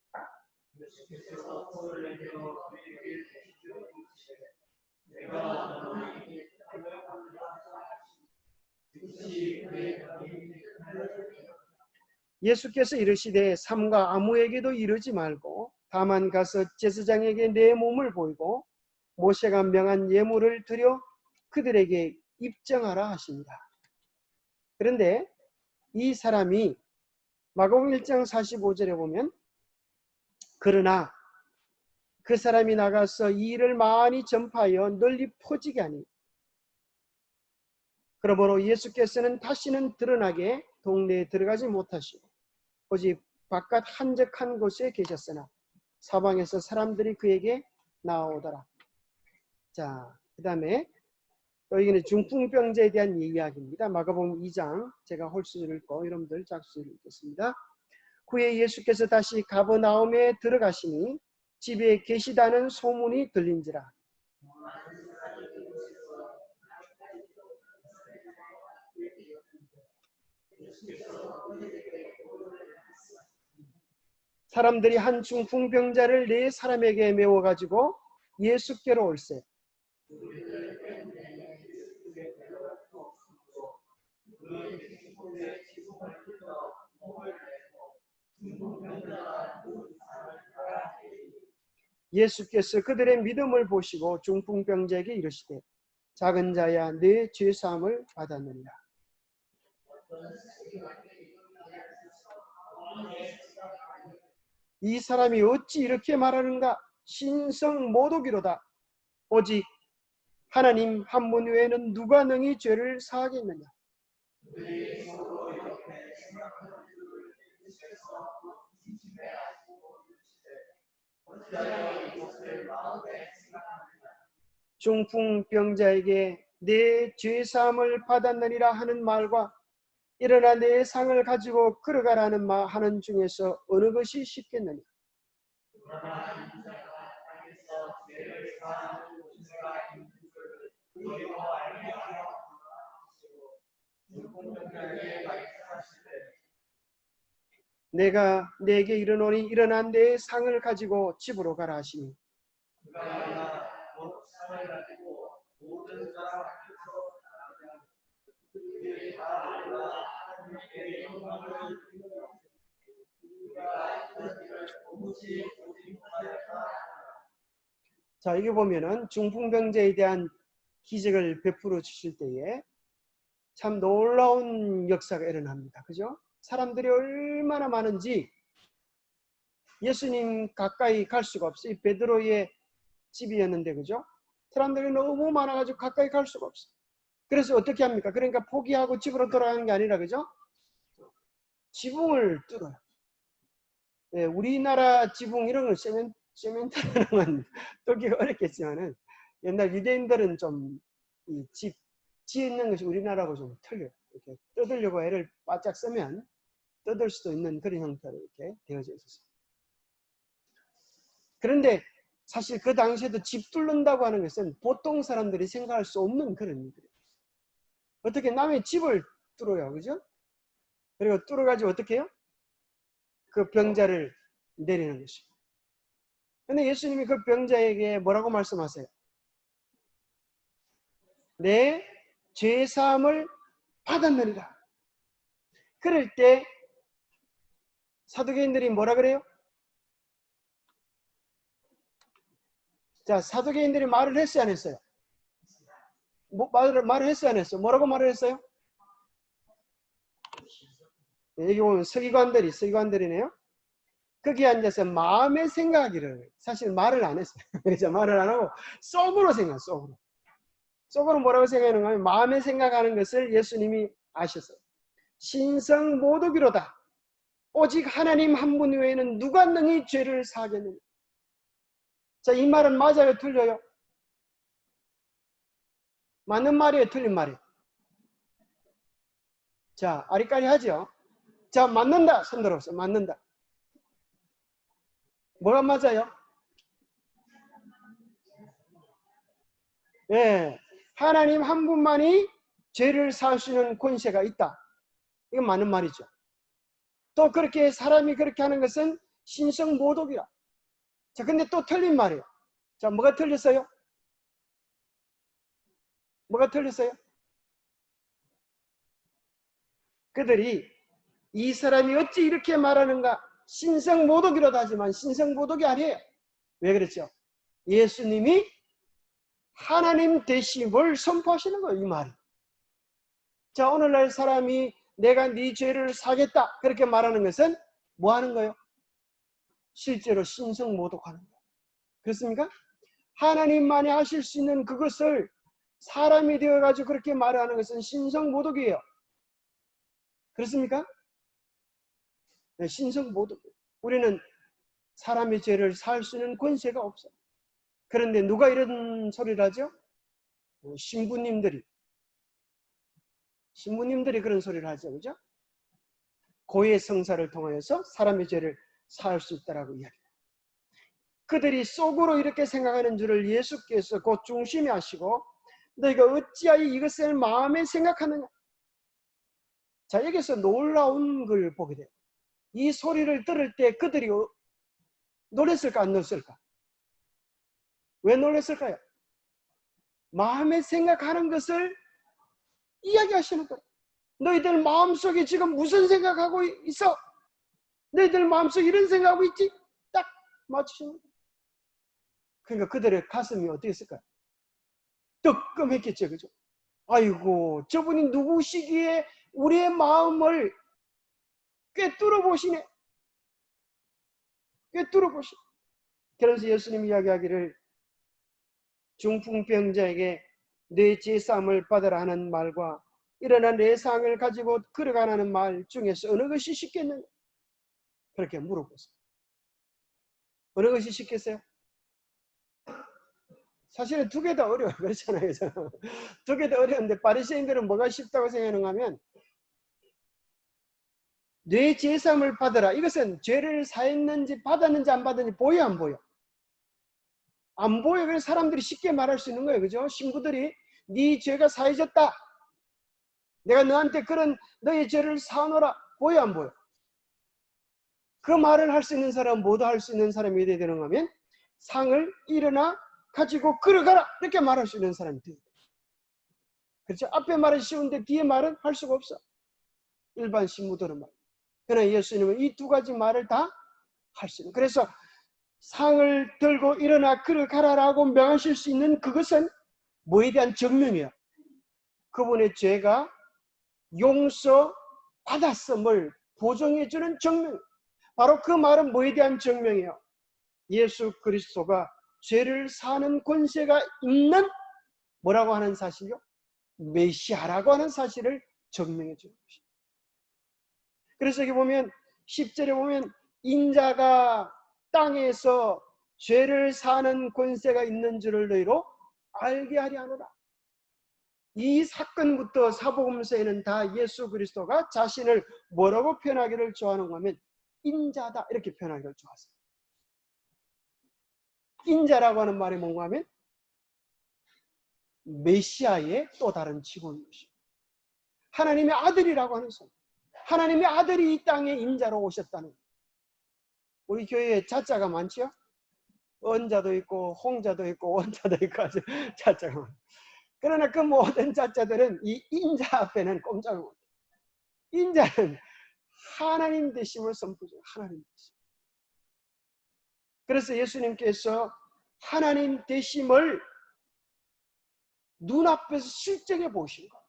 예수께서 이르시되 삼가 아무에게도 이르지 말고 다만 가서 제사장에게 내 몸을 보이고 모세가 명한 예물을 드려 그들에게 입증하라 하십니다. 그런데 이 사람이 마가복음 1장 45절에 보면 그러나 그 사람이 나가서 이 일을 많이 전파하여 널리 퍼지게 하니 그러므로 예수께서는 다시는 드러나게 동네에 들어가지 못하시고 오직 바깥 한적한 곳에 계셨으나 사방에서 사람들이 그에게 나오더라. 자, 그 다음에 또 이거는 중풍병자에 대한 이야기입니다. 마가복음 2장 제가 홀수를 읽고 여러분들 작수를 읽겠습니다. 후에 예수께서 다시 가버나움에 들어가시니 집에 계시다는 소문이 들린지라. 사람들이 한 중풍병자를 네 사람에게 메워가지고 예수께로 올세. 예수께서 그들의 믿음을 보시고 중풍병자에게 이르시되 작은 자야 네 죄사함을 받았느니라. 이 사람이 어찌 이렇게 말하는가? 신성 모독이로다. 오직 하나님 한 분 외에는 누가 능히 죄를 사하겠느냐. 중풍병자에게 내 죄사함을 받았느니라 하는 말과 일어나 내 상을 가지고 걸어가라는 말 하는 중에서 어느 것이 쉽겠느냐. 내가 내게 이르노니 일어난 내 상을 가지고 집으로 가라 하시니 자, 여기 보면은 중풍병자에 대한 기적을 베풀어 주실 때에 참 놀라운 역사가 일어납니다. 그죠? 사람들이 얼마나 많은지 예수님 가까이 갈 수가 없어요. 베드로의 집이었는데, 그죠? 사람들이 너무 많아가지고 가까이 갈 수가 없어요. 그래서 어떻게 합니까? 그러니까 포기하고 집으로 돌아가는 게 아니라, 그죠? 지붕을 뚫어요. 네, 우리나라 지붕 이런 걸 세멘트라는 건 뚫기가 어렵겠지만은 옛날 유대인들은 좀 이 집 짓는 것이 우리나라하고 좀 틀려요. 이렇게 뜯으려고 애를 바짝 쓰면 뜯을 수도 있는 그런 형태로 이렇게 되어져 있었어요. 그런데 사실 그 당시에도 집 뚫는다고 하는 것은 보통 사람들이 생각할 수 없는 그런 일이에요. 어떻게 남의 집을 뚫어요, 그죠? 그리고 뚫어가지고 어떻게 해요? 그 병자를 내리는 것이죠. 근데 예수님이 그 병자에게 뭐라고 말씀하세요? 내 죄사함을 받았느니라. 그럴 때 사두개인들이 뭐라 그래요? 자, 사두개인들이 말을 했어요, 안 했어요? 말을 했어요, 안 했어요? 뭐라고 말을 했어요? 여기 보면 서기관들이네요. 거기 앉아서 마음에 생각하기를, 사실 말을 안 했어요. 그래서 말을 안 하고 속으로 생각, 속으로. 속으로 뭐라고 생각하는가 하면 마음에 생각하는 것을 예수님이 아셨어요. 신성 모독이로다. 오직 하나님 한 분 외에는 누가 능히 죄를 사하겠느냐. 자, 이 말은 맞아요, 틀려요? 맞는 말이에요, 틀린 말이에요? 자, 아리까리하죠? 자, 맞는다. 손 들어서 맞는다. 뭐가 맞아요? 예, 하나님 한 분만이 죄를 사할 수 있는 권세가 있다. 이건 맞는 말이죠. 또 그렇게 사람이 그렇게 하는 것은 신성 모독이라. 자, 근데 또 틀린 말이에요. 자, 뭐가 틀렸어요? 뭐가 틀렸어요? 그들이 이 사람이 어찌 이렇게 말하는가? 신성 모독이라도 하지만 신성 모독이 아니에요. 왜 그랬죠? 예수님이 하나님 되심을 선포하시는 거예요, 이 말이. 자, 오늘날 사람이 내가 네 죄를 사겠다 그렇게 말하는 것은 뭐 하는 거예요? 실제로 신성 모독하는 거예요. 그렇습니까? 하나님만이 하실 수 있는 그것을 사람이 되어가지고 그렇게 말하는 것은 신성 모독이에요. 그렇습니까? 네, 신성 모독. 우리는 사람의 죄를 살 수 있는 권세가 없어요. 그런데 누가 이런 소리를 하죠? 신부님들이 그런 소리를 하죠. 그죠? 고해 성사를 통하여서 사람의 죄를 사할 수 있다라고 이야기해요. 그들이 속으로 이렇게 생각하는 줄을 예수께서 곧 중심에 하시고 너희가 어찌하여 이것을 마음에 생각하느냐. 자, 여기서 놀라운 걸 보게 돼요. 이 소리를 들을 때 그들이 놀랐을까 안 놀랐을까? 왜 놀랐을까요? 마음에 생각하는 것을 이야기하시는 거예요. 너희들 마음속에 지금 무슨 생각하고 있어? 너희들 마음속에 이런 생각하고 있지? 딱 맞추시는 거예요. 그러니까 그들의 가슴이 어떻게 했을까요? 뜨끔했겠죠. 그죠? 아이고, 저분이 누구시기에 우리의 마음을 꿰뚫어 보시네. 꿰뚫어 보시네. 그래서 예수님이 이야기하기를 중풍병자에게 내 제사함을 받으라 하는 말과 일어나 내 상을 가지고 걸어가라는 말 중에서 어느 것이 쉽겠느냐? 그렇게 물어보세요. 어느 것이 쉽겠어요? 사실은 두 개 다 어려워요. 그렇잖아요. 두 개 다 어려운데 바리새인들은 뭐가 쉽다고 생각하는가 하면 뇌 제삼을 받으라. 이것은 죄를 사했는지 받았는지 안 받았는지 보여 안 보여? 안 보여. 그래서 사람들이 쉽게 말할 수 있는 거예요. 그죠? 신부들이 네 죄가 사해졌다. 내가 너한테 그런 너의 죄를 사하노라. 보여 안 보여? 그 말을 할 수 있는 사람, 모두 할 수 있는 사람이 돼야 되는가 하면 상을 일어나 가지고 걸어가라. 이렇게 말할 수 있는 사람이 돼야 돼. 그렇죠? 앞에 말은 쉬운데 뒤에 말은 할 수가 없어. 일반 신부들은 말. 그러나 예수님은 이 두 가지 말을 다 할 수 있는. 그래서 상을 들고 일어나 걸어가라라고 명하실 수 있는 그것은 뭐에 대한 증명이야? 그분의 죄가 용서받았음을 보증해주는 증명. 바로 그 말은 뭐에 대한 증명이에요? 예수 그리스도가 죄를 사는 권세가 있는 뭐라고 하는 사실이요? 메시아라고 하는 사실을 증명해 주는 것입니다. 그래서 여기 보면 10절에 보면 인자가 땅에서 죄를 사는 권세가 있는 줄을 너희로 알게 하려 하노라. 이 사건부터 사복음서에는 다 예수 그리스도가 자신을 뭐라고 표현하기를 좋아하는가 하면 인자다 이렇게 표현하기를 좋아하세요. 인자라고 하는 말이 뭔가 하면 메시아의 또 다른 직원인 것입니다. 하나님의 아들이라고 하는 소리. 하나님의 아들이 이 땅에 인자로 오셨다는 거예요. 우리 교회에 자자가 많죠? 언자도 있고 홍자도 있고 원자도 있고 아주 자자가 많아요. 그러나 그 모든 자자들은 이 인자 앞에는 꼼짝을 못해요. 인자는 하나님 되심을 선포해요. 하나님 되심. 그래서 예수님께서 하나님 되심을 눈앞에서 실정해 보신 거예요.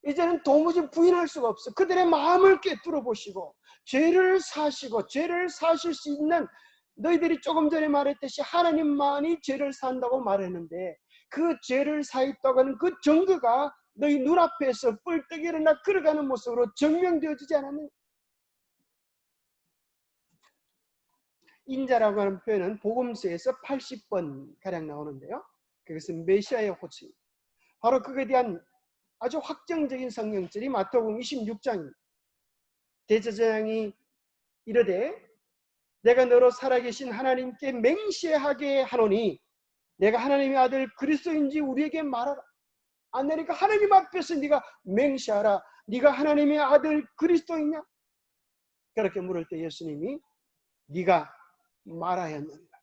이제는 도무지 부인할 수가 없어. 그들의 마음을 꿰뚫어 보시고 죄를 사시고 죄를 사실 수 있는, 너희들이 조금 전에 말했듯이 하나님만이 죄를 산다고 말했는데 그 죄를 사했다고 하는 그 증거가 너희 눈앞에서 뿔떡 일어나 걸어가는 모습으로 증명되어지지 않았느냐. 인자라고 하는 표현은 복음서에서 80번 가량 나오는데요. 그것은 메시아의 호칭입니다. 바로 그에 대한 아주 확정적인 성경절이 마태복음 26장입니다. 대제사장이 이르되 내가 너로 살아계신 하나님께 맹세하게 하노니 내가 하나님의 아들 그리스도인지 우리에게 말하라. 안 되니까 하나님 앞에서 네가 맹세하라. 네가 하나님의 아들 그리스도이냐? 그렇게 물을 때 예수님이 네가 말하였느니라.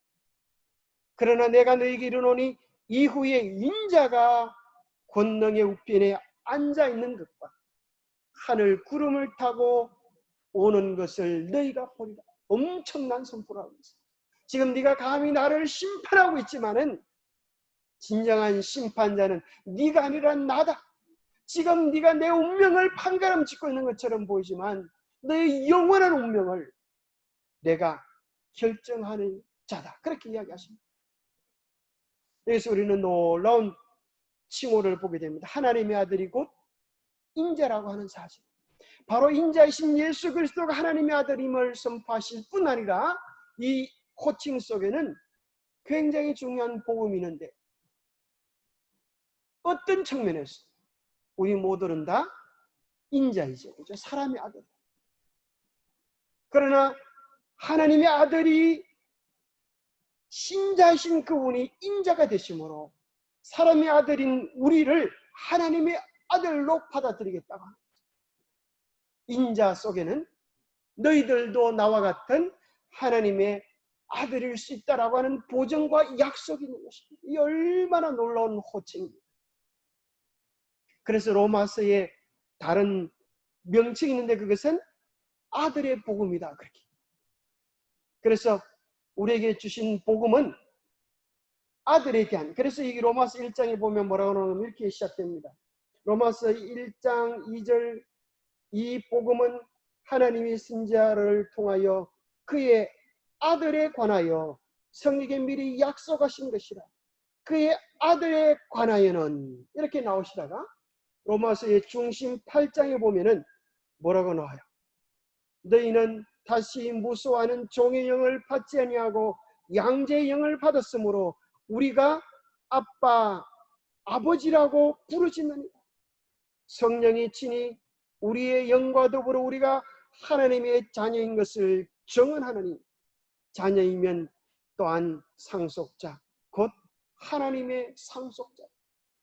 그러나 내가 너에게 이르노니 이후에 인자가 권능의 우편에 앉아있는 것과 하늘 구름을 타고 오는 것을 너희가 보리라. 엄청난 선포를 하고 있어요. 지금 네가 감히 나를 심판하고 있지만은 진정한 심판자는 네가 아니라 나다. 지금 네가 내 운명을 판가름 짓고 있는 것처럼 보이지만 너의 영원한 운명을 내가 결정하는 자다. 그렇게 이야기하십니다. 여기서 우리는 놀라운 칭호를 보게 됩니다. 하나님의 아들이 곧 인자라고 하는 사실. 바로 인자이신 예수 그리스도가 하나님의 아들임을 선포하실 뿐 아니라 이 호칭 속에는 굉장히 중요한 복음이 있는데 어떤 측면에서 우리 모두는 다 인자이죠. 그죠? 사람의 아들. 그러나 하나님의 아들이 신자이신 그분이 인자가 되심으로 사람의 아들인 우리를 하나님의 아들로 받아들이겠다고 합니다. 인자 속에는 너희들도 나와 같은 하나님의 아들일 수 있다라고 하는 보증과 약속이 있는 것입니다. 이 얼마나 놀라운 호칭입니다. 그래서 로마서에 다른 명칭이 있는데 그것은 아들의 복음이다. 그렇게. 그래서 우리에게 주신 복음은 아들에 대한, 그래서 이 로마서 1장에 보면 뭐라고 하냐면 이렇게 시작됩니다. 로마서 1장 2절 이 복음은 하나님이 선지자를 통하여 그의 아들에 관하여 성에게 미리 약속하신 것이라. 그의 아들에 관하여는 이렇게 나오시다가 로마서의 중심 8장에 보면은 뭐라고 나와요? 너희는 다시 무수하는 종의 영을 받지 아니하고 양자의 영을 받았으므로 우리가 아빠, 아버지라고 부르짖느니라. 성령이 친히 우리의 영과 더불어 우리가 하나님의 자녀인 것을 증언하느니 자녀이면 또한 상속자 곧 하나님의 상속자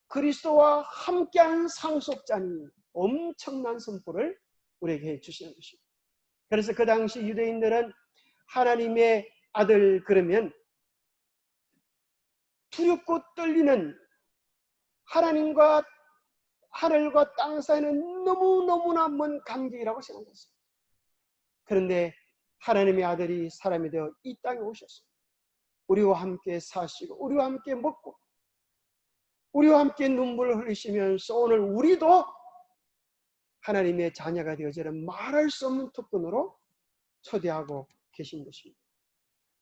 그리스도와 함께한 상속자니 엄청난 선포를 우리에게 해주시는 것입니다. 그래서 그 당시 유대인들은 하나님의 아들 그러면 두렵고 떨리는 하나님과 하늘과 땅 사이는 너무너무나 먼 간격이라고 생각했어요. 그런데 하나님의 아들이 사람이 되어 이 땅에 오셨어요. 우리와 함께 사시고 우리와 함께 먹고 우리와 함께 눈물을 흘리시면서 오늘 우리도 하나님의 자녀가 되어지는 말할 수 없는 특권으로 초대하고 계신 것입니다.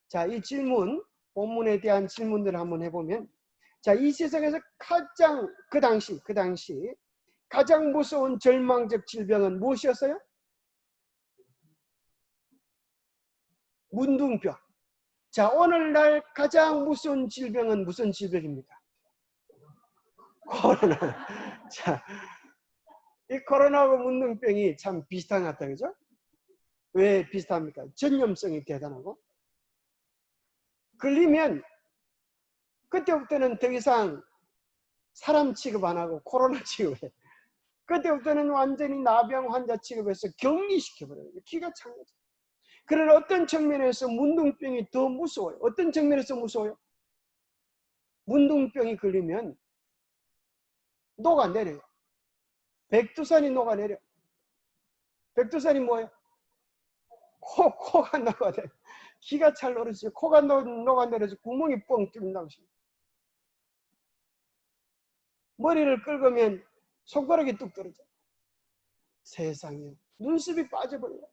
자, 이 질문, 본문에 대한 질문들을 한번 해보면, 자, 이 세상에서 가장 그 당시 가장 무서운 절망적 질병은 무엇이었어요? 문둥병. 자, 오늘날 가장 무서운 질병은 무슨 질병입니까? 코로나. 자, 이 코로나하고 문둥병이 참 비슷한 것 같아요. 그죠? 왜 비슷합니까? 전염성이 대단하고. 걸리면 그때부터는 더 이상 사람 취급 안 하고 코로나 취급해. 그때부터는 완전히 나병 환자 취급해서 격리시켜버려요. 기가 찬 거죠. 그러나 어떤 측면에서 문둥병이 더 무서워요. 어떤 측면에서 무서워요? 문둥병이 걸리면 녹아내려요. 백두산이 녹아내려. 백두산이 뭐예요? 코가 녹아내려. 기가 찰 노르지. 코가 녹아내려서 구멍이 뻥 뚫린다고. 머리를 긁으면 손가락이 뚝 떨어져. 세상에 눈썹이 빠져버려요.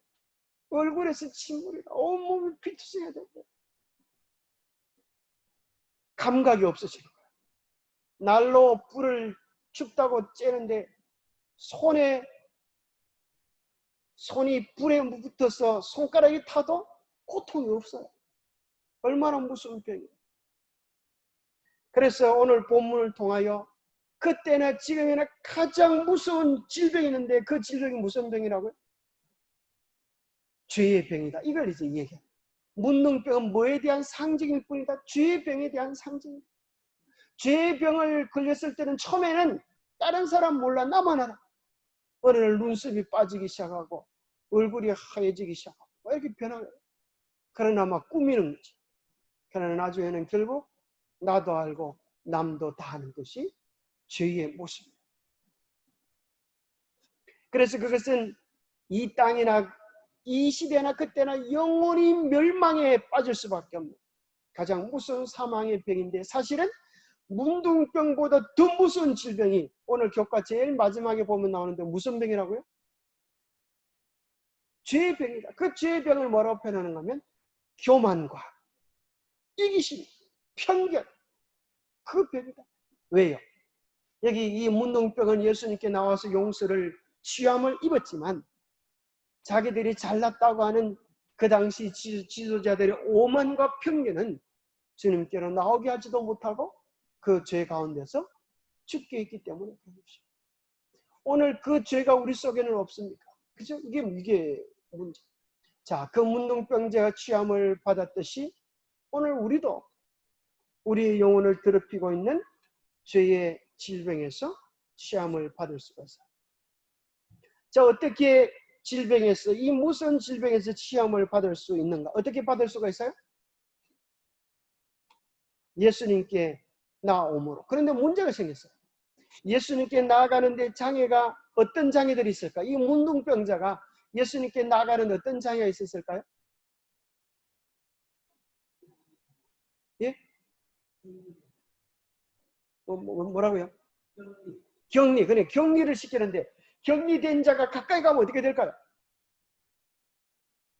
얼굴에서 침물이 나. 온몸이 피투성이가 되고 감각이 없어지는 거야. 날로 불을 춥다고 쬐는데 손이 불에 붙어서 손가락이 타도 고통이 없어요. 얼마나 무서운 병이에요. 그래서 오늘 본문을 통하여 그때나 지금이나 가장 무서운 질병이 있는데 그 질병이 무슨 병이라고요? 죄의 병이다. 이걸 이제 얘기해요. 문둥병은 뭐에 대한 상징일 뿐이다. 죄의 병에 대한 상징이다. 죄의 병을 걸렸을 때는 처음에는 다른 사람 몰라 나만 알아. 어느 날 눈썹이 빠지기 시작하고 얼굴이 하얘지기 시작하고 이렇게 변하고 그러나 막 꾸미는 거지. 그러나 나중에는 결국 나도 알고 남도 다 아는 것이 죄의 모습입니다. 그래서 그것은 이 땅이나 이 시대나 그때나 영원히 멸망에 빠질 수밖에 없는 가장 무서운 사망의 병인데 사실은 문둥병보다 더 무서운 질병이 오늘 교과 제일 마지막에 보면 나오는데 무슨 병이라고요? 죄의 병이다. 그 죄의 병을 뭐라고 표현하는가 하면 교만과 이기심, 편견 그 병이다. 왜요? 여기 이 문둥병은 예수님께 나와서 용서를 취함을 입었지만 자기들이 잘났다고 하는 그 당시 지도자들의 오만과 편견은 주님께로 나오게 하지도 못하고 그 죄 가운데서 죽게 있기 때문에 그런 것입니다. 오늘 그 죄가 우리 속에는 없습니까? 그죠? 이게 문제. 자, 그 문둥병자가 취함을 받았듯이 오늘 우리도 우리의 영혼을 더럽히고 있는 죄의 질병에서 취함을 받을 수가 있어요. 자, 어떻게 질병에서 이 무슨 질병에서 취함을 받을 수 있는가? 어떻게 받을 수가 있어요? 예수님께 나옴으로. 그런데 문제가 생겼어요. 예수님께 나아가는데 장애가 어떤 장애들이 있을까? 이 문둥병자가 예수님께 나아가는 어떤 장애가 있었을까요? 예? 뭐라고요? 격리. 그래, 격리를 시키는데 격리된 자가 가까이 가면 어떻게 될까요?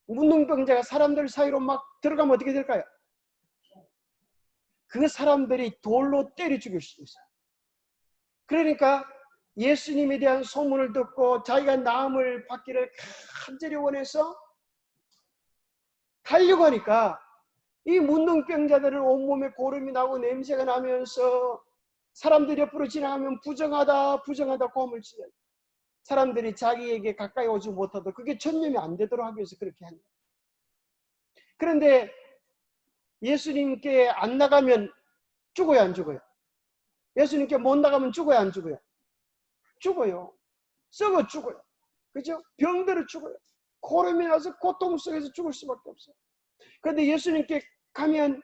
문둥병자가 사람들 사이로 막 들어가면 어떻게 될까요? 그 사람들이 돌로 때려 죽일 수도 있어요. 그러니까 예수님에 대한 소문을 듣고 자기가 나음을 받기를 간절히 원해서 가려고 하니까 이 문둥병자들은 온몸에 고름이 나고 냄새가 나면서 사람들이 옆으로 지나가면 부정하다 고함을 치죠. 사람들이 자기에게 가까이 오지 못하도록 그게 전염이 안 되도록 하기 위해서 그렇게 한다. 그런데 예수님께 안 나가면 죽어요, 안 죽어요? 예수님께 못 나가면 죽어요, 안 죽어요? 죽어요. 썩어 죽어요. 그죠? 병들어 죽어요. 고름이 나서 고통 속에서 죽을 수밖에 없어요. 그런데 예수님께 가면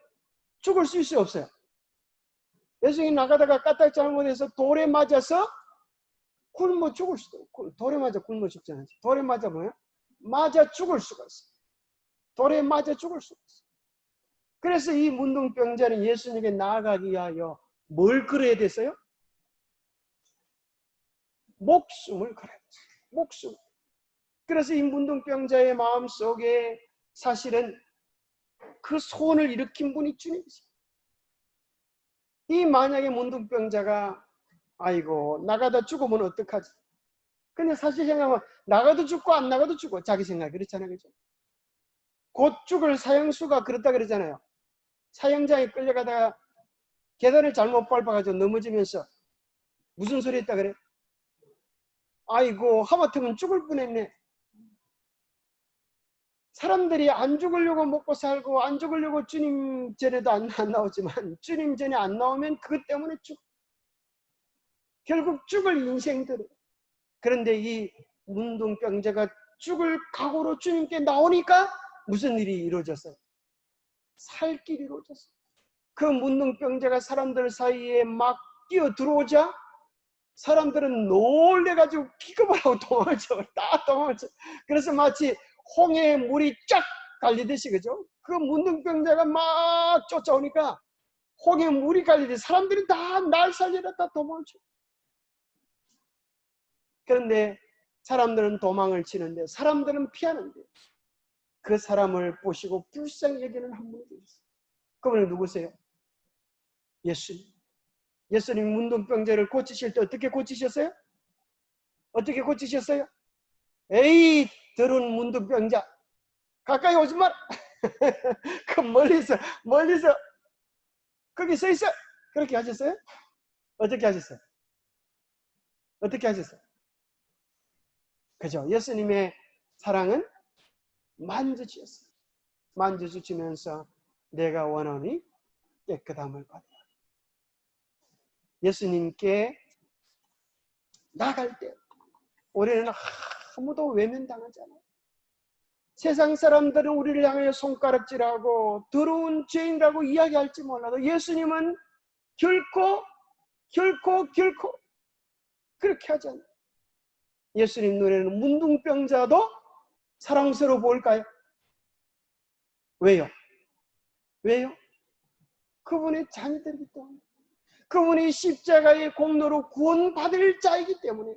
죽을 수 있어요, 없어요? 예수님이 나가다가 까딱 잘못해서 돌에 맞아서 굶어 죽을 수도 있고, 돌에 맞아 굶어 죽잖아요. 돌에 맞아 뭐예요? 맞아 죽을 수가 있어요. 돌에 맞아 죽을 수가 있어요. 그래서 이 문둥병자는 예수님에게 나아가기 위하여 뭘 걸어야 됐어요? 목숨을 걸어야 됐어요. 목숨. 그래서 이 문둥병자의 마음속에 사실은 그 소원을 일으킨 분이 주님이세요. 이 만약에 문둥병자가 아이고 나가다 죽으면 어떡하지? 근데 사실 생각하면 나가도 죽고 안 나가도 죽어. 자기 생각 그렇잖아요. 그죠? 곧 죽을 사형수가 그렇다 그러잖아요. 사형장에 끌려가다가 계단을 잘못 밟아가지고 넘어지면서 무슨 소리 했다 그래? 아이고 하마터면 죽을 뻔했네. 사람들이 안 죽으려고 먹고 살고 안 죽으려고 주님 전에도 안 나오지만 주님 전에 안 나오면 그것 때문에 결국 죽을 인생들을. 그런데 이 문둥병자가 죽을 각오로 주님께 나오니까 무슨 일이 이루어졌어요? 살 길이 이루어졌어요. 그 문둥병자가 사람들 사이에 막 뛰어 들어오자 사람들은 놀래가지고 기겁을 하고 도망을 쳐. 다 도망을 쳐. 그래서 마치 홍해에 물이 쫙 갈리듯이, 그죠? 그 문둥병자가 막 쫓아오니까 홍해에 물이 갈리듯이 사람들이 다 날 살리라 다 도망을 쳐. 그런데 사람들은 도망을 치는데 사람들은 피하는데 그 사람을 보시고 불쌍히 여기는 한 분이 계셨어요. 그분은 누구세요? 예수님. 예수님 문둥병자를 고치실 때 어떻게 고치셨어요? 어떻게 고치셨어요? 에이 더러운 문둥병자 가까이 오지 마라. 그 멀리서 거기 서 있어. 그렇게 하셨어요? 어떻게 하셨어요? 어떻게 하셨어요? 그죠? 예수님의 사랑은 만져주셨어요. 만져주시면서 내가 원하니 깨끗함을 받아. 예수님께 나갈 때 우리는 아무도 외면당하잖아요. 세상 사람들은 우리를 향해 손가락질하고 더러운 죄인이라고 이야기할지 몰라도 예수님은 결코 그렇게 하지 않아요. 예수님 눈에는 문둥병자도 사랑스러워 보일까요? 왜요? 왜요? 그분의 자녀들이기 때문에, 그분이 십자가의 공로로 구원받을 자이기 때문에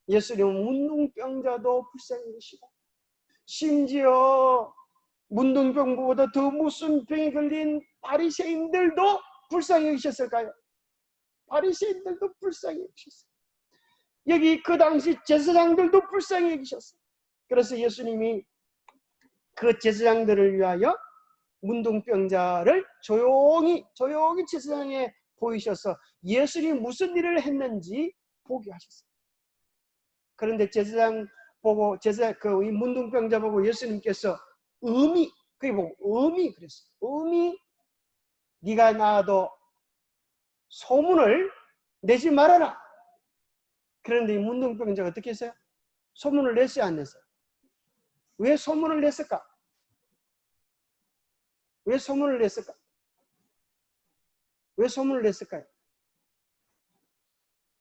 예수님은 문둥병자도 불쌍히 여기시고, 심지어 문둥병보다 더 무슨 병에 걸린 바리새인들도 불쌍히 여기셨을까요? 바리새인들도 불쌍히 여기셨어요. 여기 그 당시 제사장들도 불쌍히 여기셨어요. 그래서 예수님이 그 제사장들을 위하여 문둥병자를 조용히 제사장에 보이셔서 예수님이 무슨 일을 했는지 보게 하셨어요. 그런데 제사장 보고 이 문둥병자 보고 예수님께서 그게 보고 그랬어요. 네가 나도 소문을 내지 말아라. 그런데 이 문둥병자가 어떻게 했어요? 소문을 냈어요, 안 냈어요? 왜 소문을 냈을까? 왜 소문을 냈을까? 왜 소문을 냈을까요?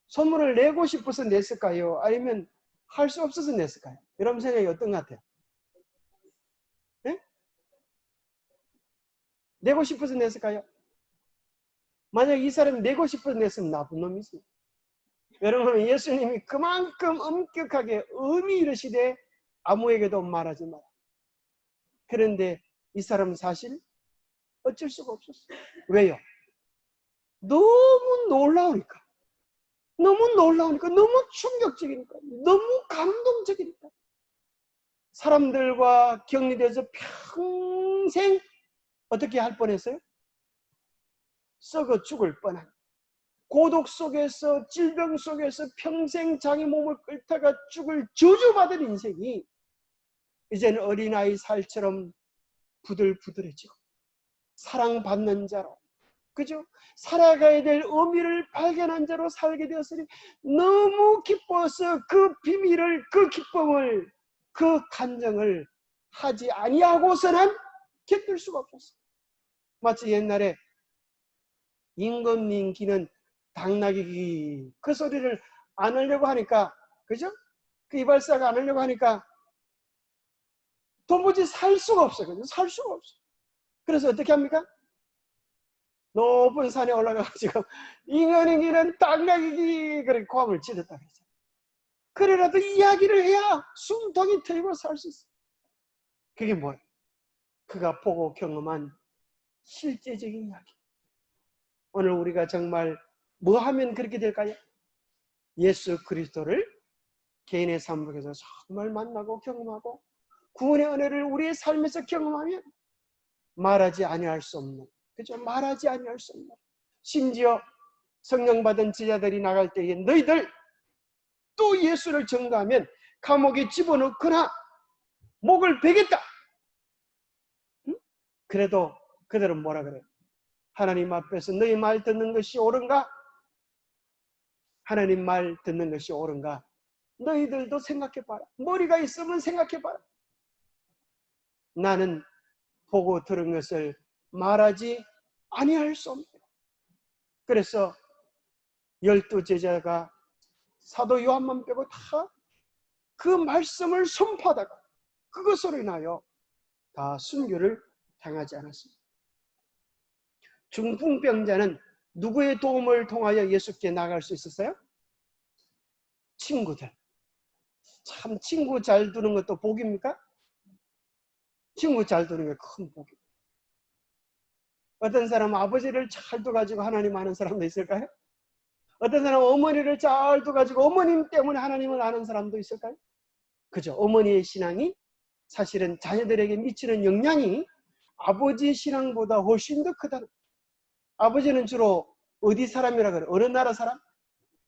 소문을 내고 싶어서 냈을까요? 아니면 할 수 없어서 냈을까요? 여러분 생각이 어떤 것 같아요? 네? 내고 싶어서 냈을까요? 만약 이 사람이 내고 싶어서 냈으면 나쁜 놈이지. 여러분, 예수님이 그만큼 엄격하게 이르시되 아무에게도 말하지 마라. 그런데 이 사람은 사실 어쩔 수가 없었어요. 왜요? 너무 놀라우니까, 너무 충격적이니까, 너무 감동적이니까. 사람들과 격리돼서 평생 어떻게 할 뻔했어요? 썩어 죽을 뻔한, 고독 속에서 질병 속에서 평생 자기 몸을 끓다가 죽을 저주받은 인생이 이제는 어린아이 살처럼 부들부들해지고 사랑받는 자로, 그죠? 살아가야 될 의미를 발견한 자로 살게 되었으니 너무 기뻐서 그 비밀을, 그 기쁨을, 그 간정을 하지 아니하고서는 견딜 수가 없었어요. 마치 옛날에 임금님 기는 당나귀 귀, 그 소리를 안 하려고 하니까, 그죠? 그 이발사가 안 하려고 하니까 도무지 살 수가 없어요. 그죠? 살 수가 없어요. 그래서 어떻게 합니까? 높은 산에 올라가가지고 임금님기는 당나귀 귀, 그렇게 고함을 지르다 그랬어요. 그래라도 이야기를 해야 숨통이 트이고 살 수 있어요. 그게 뭐예요? 그가 보고 경험한 실제적인 이야기. 오늘 우리가 정말 뭐 하면 그렇게 될까요? 예수 그리스도를 개인의 삶 속에서 정말 만나고 경험하고 구원의 은혜를 우리의 삶에서 경험하면 말하지 아니할 수 없는, 그죠? 말하지 아니할 수 없는, 심지어 성령 받은 제자들이 나갈 때에 너희들 또 예수를 전가하면 감옥에 집어넣거나 목을 베겠다. 응? 그래도 그들은 뭐라 그래요? 하나님 앞에서 너희 말 듣는 것이 옳은가? 하나님 말 듣는 것이 옳은가? 너희들도 생각해봐라. 머리가 있으면 생각해봐라. 나는 보고 들은 것을 말하지 아니할 수 없다. 그래서 12 제자가 사도 요한만 빼고 다 그 말씀을 선포하다가 그것으로 인하여 다 순교를 당하지 않았습니다. 중풍병자는 누구의 도움을 통하여 예수께 나갈 수 있었어요? 친구들. 참 친구 잘 두는 것도 복입니까? 친구 잘 두는 게 큰 복입니다. 어떤 사람은 아버지를 잘 둬가지고 하나님 아는 사람도 있을까요? 어떤 사람은 어머니를 잘 둬가지고 어머님 때문에 하나님을 아는 사람도 있을까요? 그죠? 어머니의 신앙이 사실은 자녀들에게 미치는 영향이 아버지 신앙보다 훨씬 더 크다. 아버지는 주로 어디 사람이라 그래? 어느 나라 사람?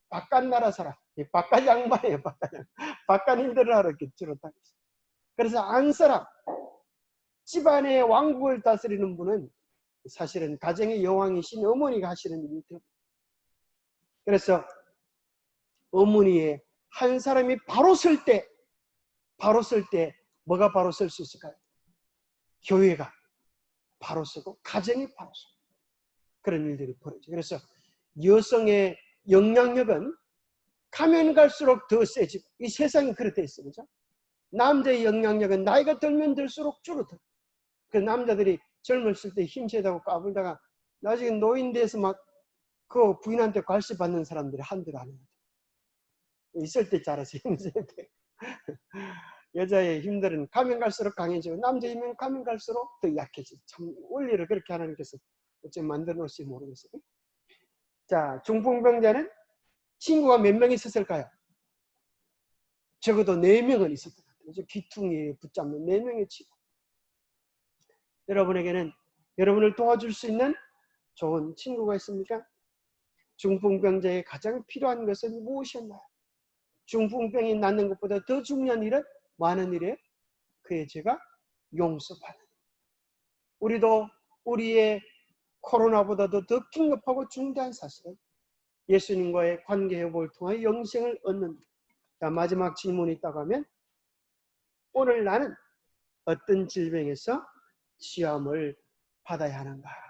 바깥 나라 사람. 바깥 양반이에요. 바깥 일들을 하러 이렇게 주로 다녔어요. 그래서 안 사람, 집안의 왕국을 다스리는 분은 사실은 가정의 여왕이신 어머니가 하시는 일이죠. 그래서 어머니의 한 사람이 바로 설 때 뭐가 바로 설 수 있을까요? 교회가 바로 서고 가정이 바로 서고 그런 일들이 벌어져요. 그래서 여성의 영향력은 가면 갈수록 더 세지고 이 세상이 그렇게 있어요. 그죠? 남자의 영향력은 나이가 들면 들수록 줄어들어요. 그 남자들이 젊었을 때 힘세다고 까불다가 나중에 노인 돼서 막 그 부인한테 관심 받는 사람들이 한둘 아니에요. 있을 때 잘하세요. 힘들 때. 여자의 힘들은 가면 갈수록 강해지고 남자의 힘은 가면 갈수록 더 약해지고 참 원리를 그렇게 하나님께서 어째 만들어 놓을지 모르겠어요. 자, 중풍병자는 친구가 몇 명 있었을까요? 적어도 4명은 있었을 것 같아요. 귀퉁이에 붙잡는 4명의 친구. 여러분에게는 여러분을 도와줄 수 있는 좋은 친구가 있습니까? 중풍병자에 가장 필요한 것은 무엇이었나요? 중풍병이 낫는 것보다 더 중요한 일은 많은 일이에요. 그의 죄가 용서받는. 우리도 우리의 코로나보다도 더 긴급하고 중대한 사실은 예수님과의 관계 회복을 통해 영생을 얻는. 자, 마지막 질문이 있다고 하면 오늘 나는 어떤 질병에서 시험을 받아야 하는가?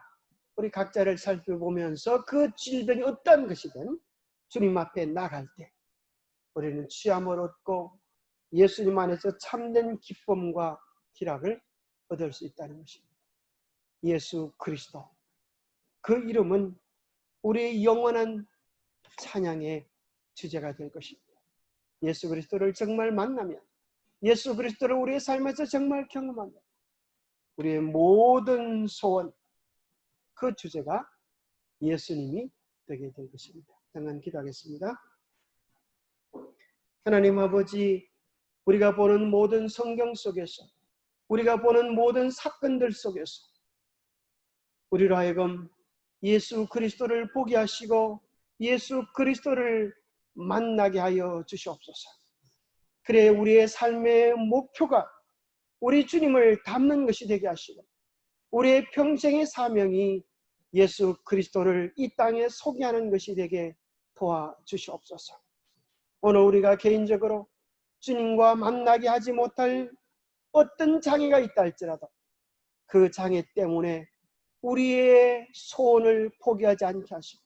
우리 각자를 살펴보면서 그 질병이 어떤 것이든 주님 앞에 나갈 때 우리는 취함을 얻고 예수님 안에서 참된 기쁨과 희락을 얻을 수 있다는 것입니다. 예수 그리스도, 그 이름은 우리의 영원한 찬양의 주제가 될 것입니다. 예수 그리스도를 정말 만나면, 예수 그리스도를 우리의 삶에서 정말 경험하면 우리의 모든 소원, 그 주제가 예수님이 되게 될 것입니다. 잠깐 기도하겠습니다. 하나님 아버지, 우리가 보는 모든 성경 속에서, 우리가 보는 모든 사건들 속에서 우리로 하여금 예수 그리스도를 보게 하시고 예수 그리스도를 만나게 하여 주시옵소서. 그래 우리의 삶의 목표가 우리 주님을 닮는 것이 되게 하시고 우리의 평생의 사명이 예수 그리스도를 이 땅에 소개하는 것이 되게 도와주시옵소서. 오늘 우리가 개인적으로 주님과 만나게 하지 못할 어떤 장애가 있다 할지라도 그 장애 때문에 우리의 소원을 포기하지 않게 하시고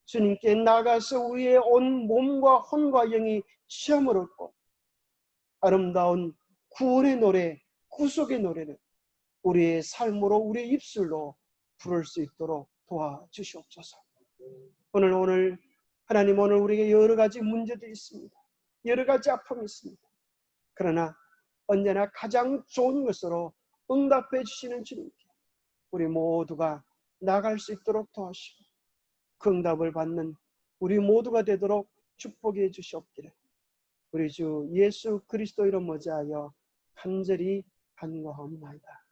주님께 나가서 우리의 온 몸과 혼과 영이 시험을 얻고 아름다운 구원의 노래, 구속의 노래를 우리의 삶으로 우리의 입술로 부를 수 있도록 도와주시옵소서. 오늘 하나님 오늘 우리에게 여러 가지 문제들이 있습니다. 여러 가지 아픔이 있습니다. 그러나 언제나 가장 좋은 것으로 응답해 주시는 주님께 우리 모두가 나갈 수 있도록 도와주시고 그 응답을 받는 우리 모두가 되도록 축복해 주시옵기를 우리 주 예수 그리스도 이름 모자하여 간절히 간구하옵나이다.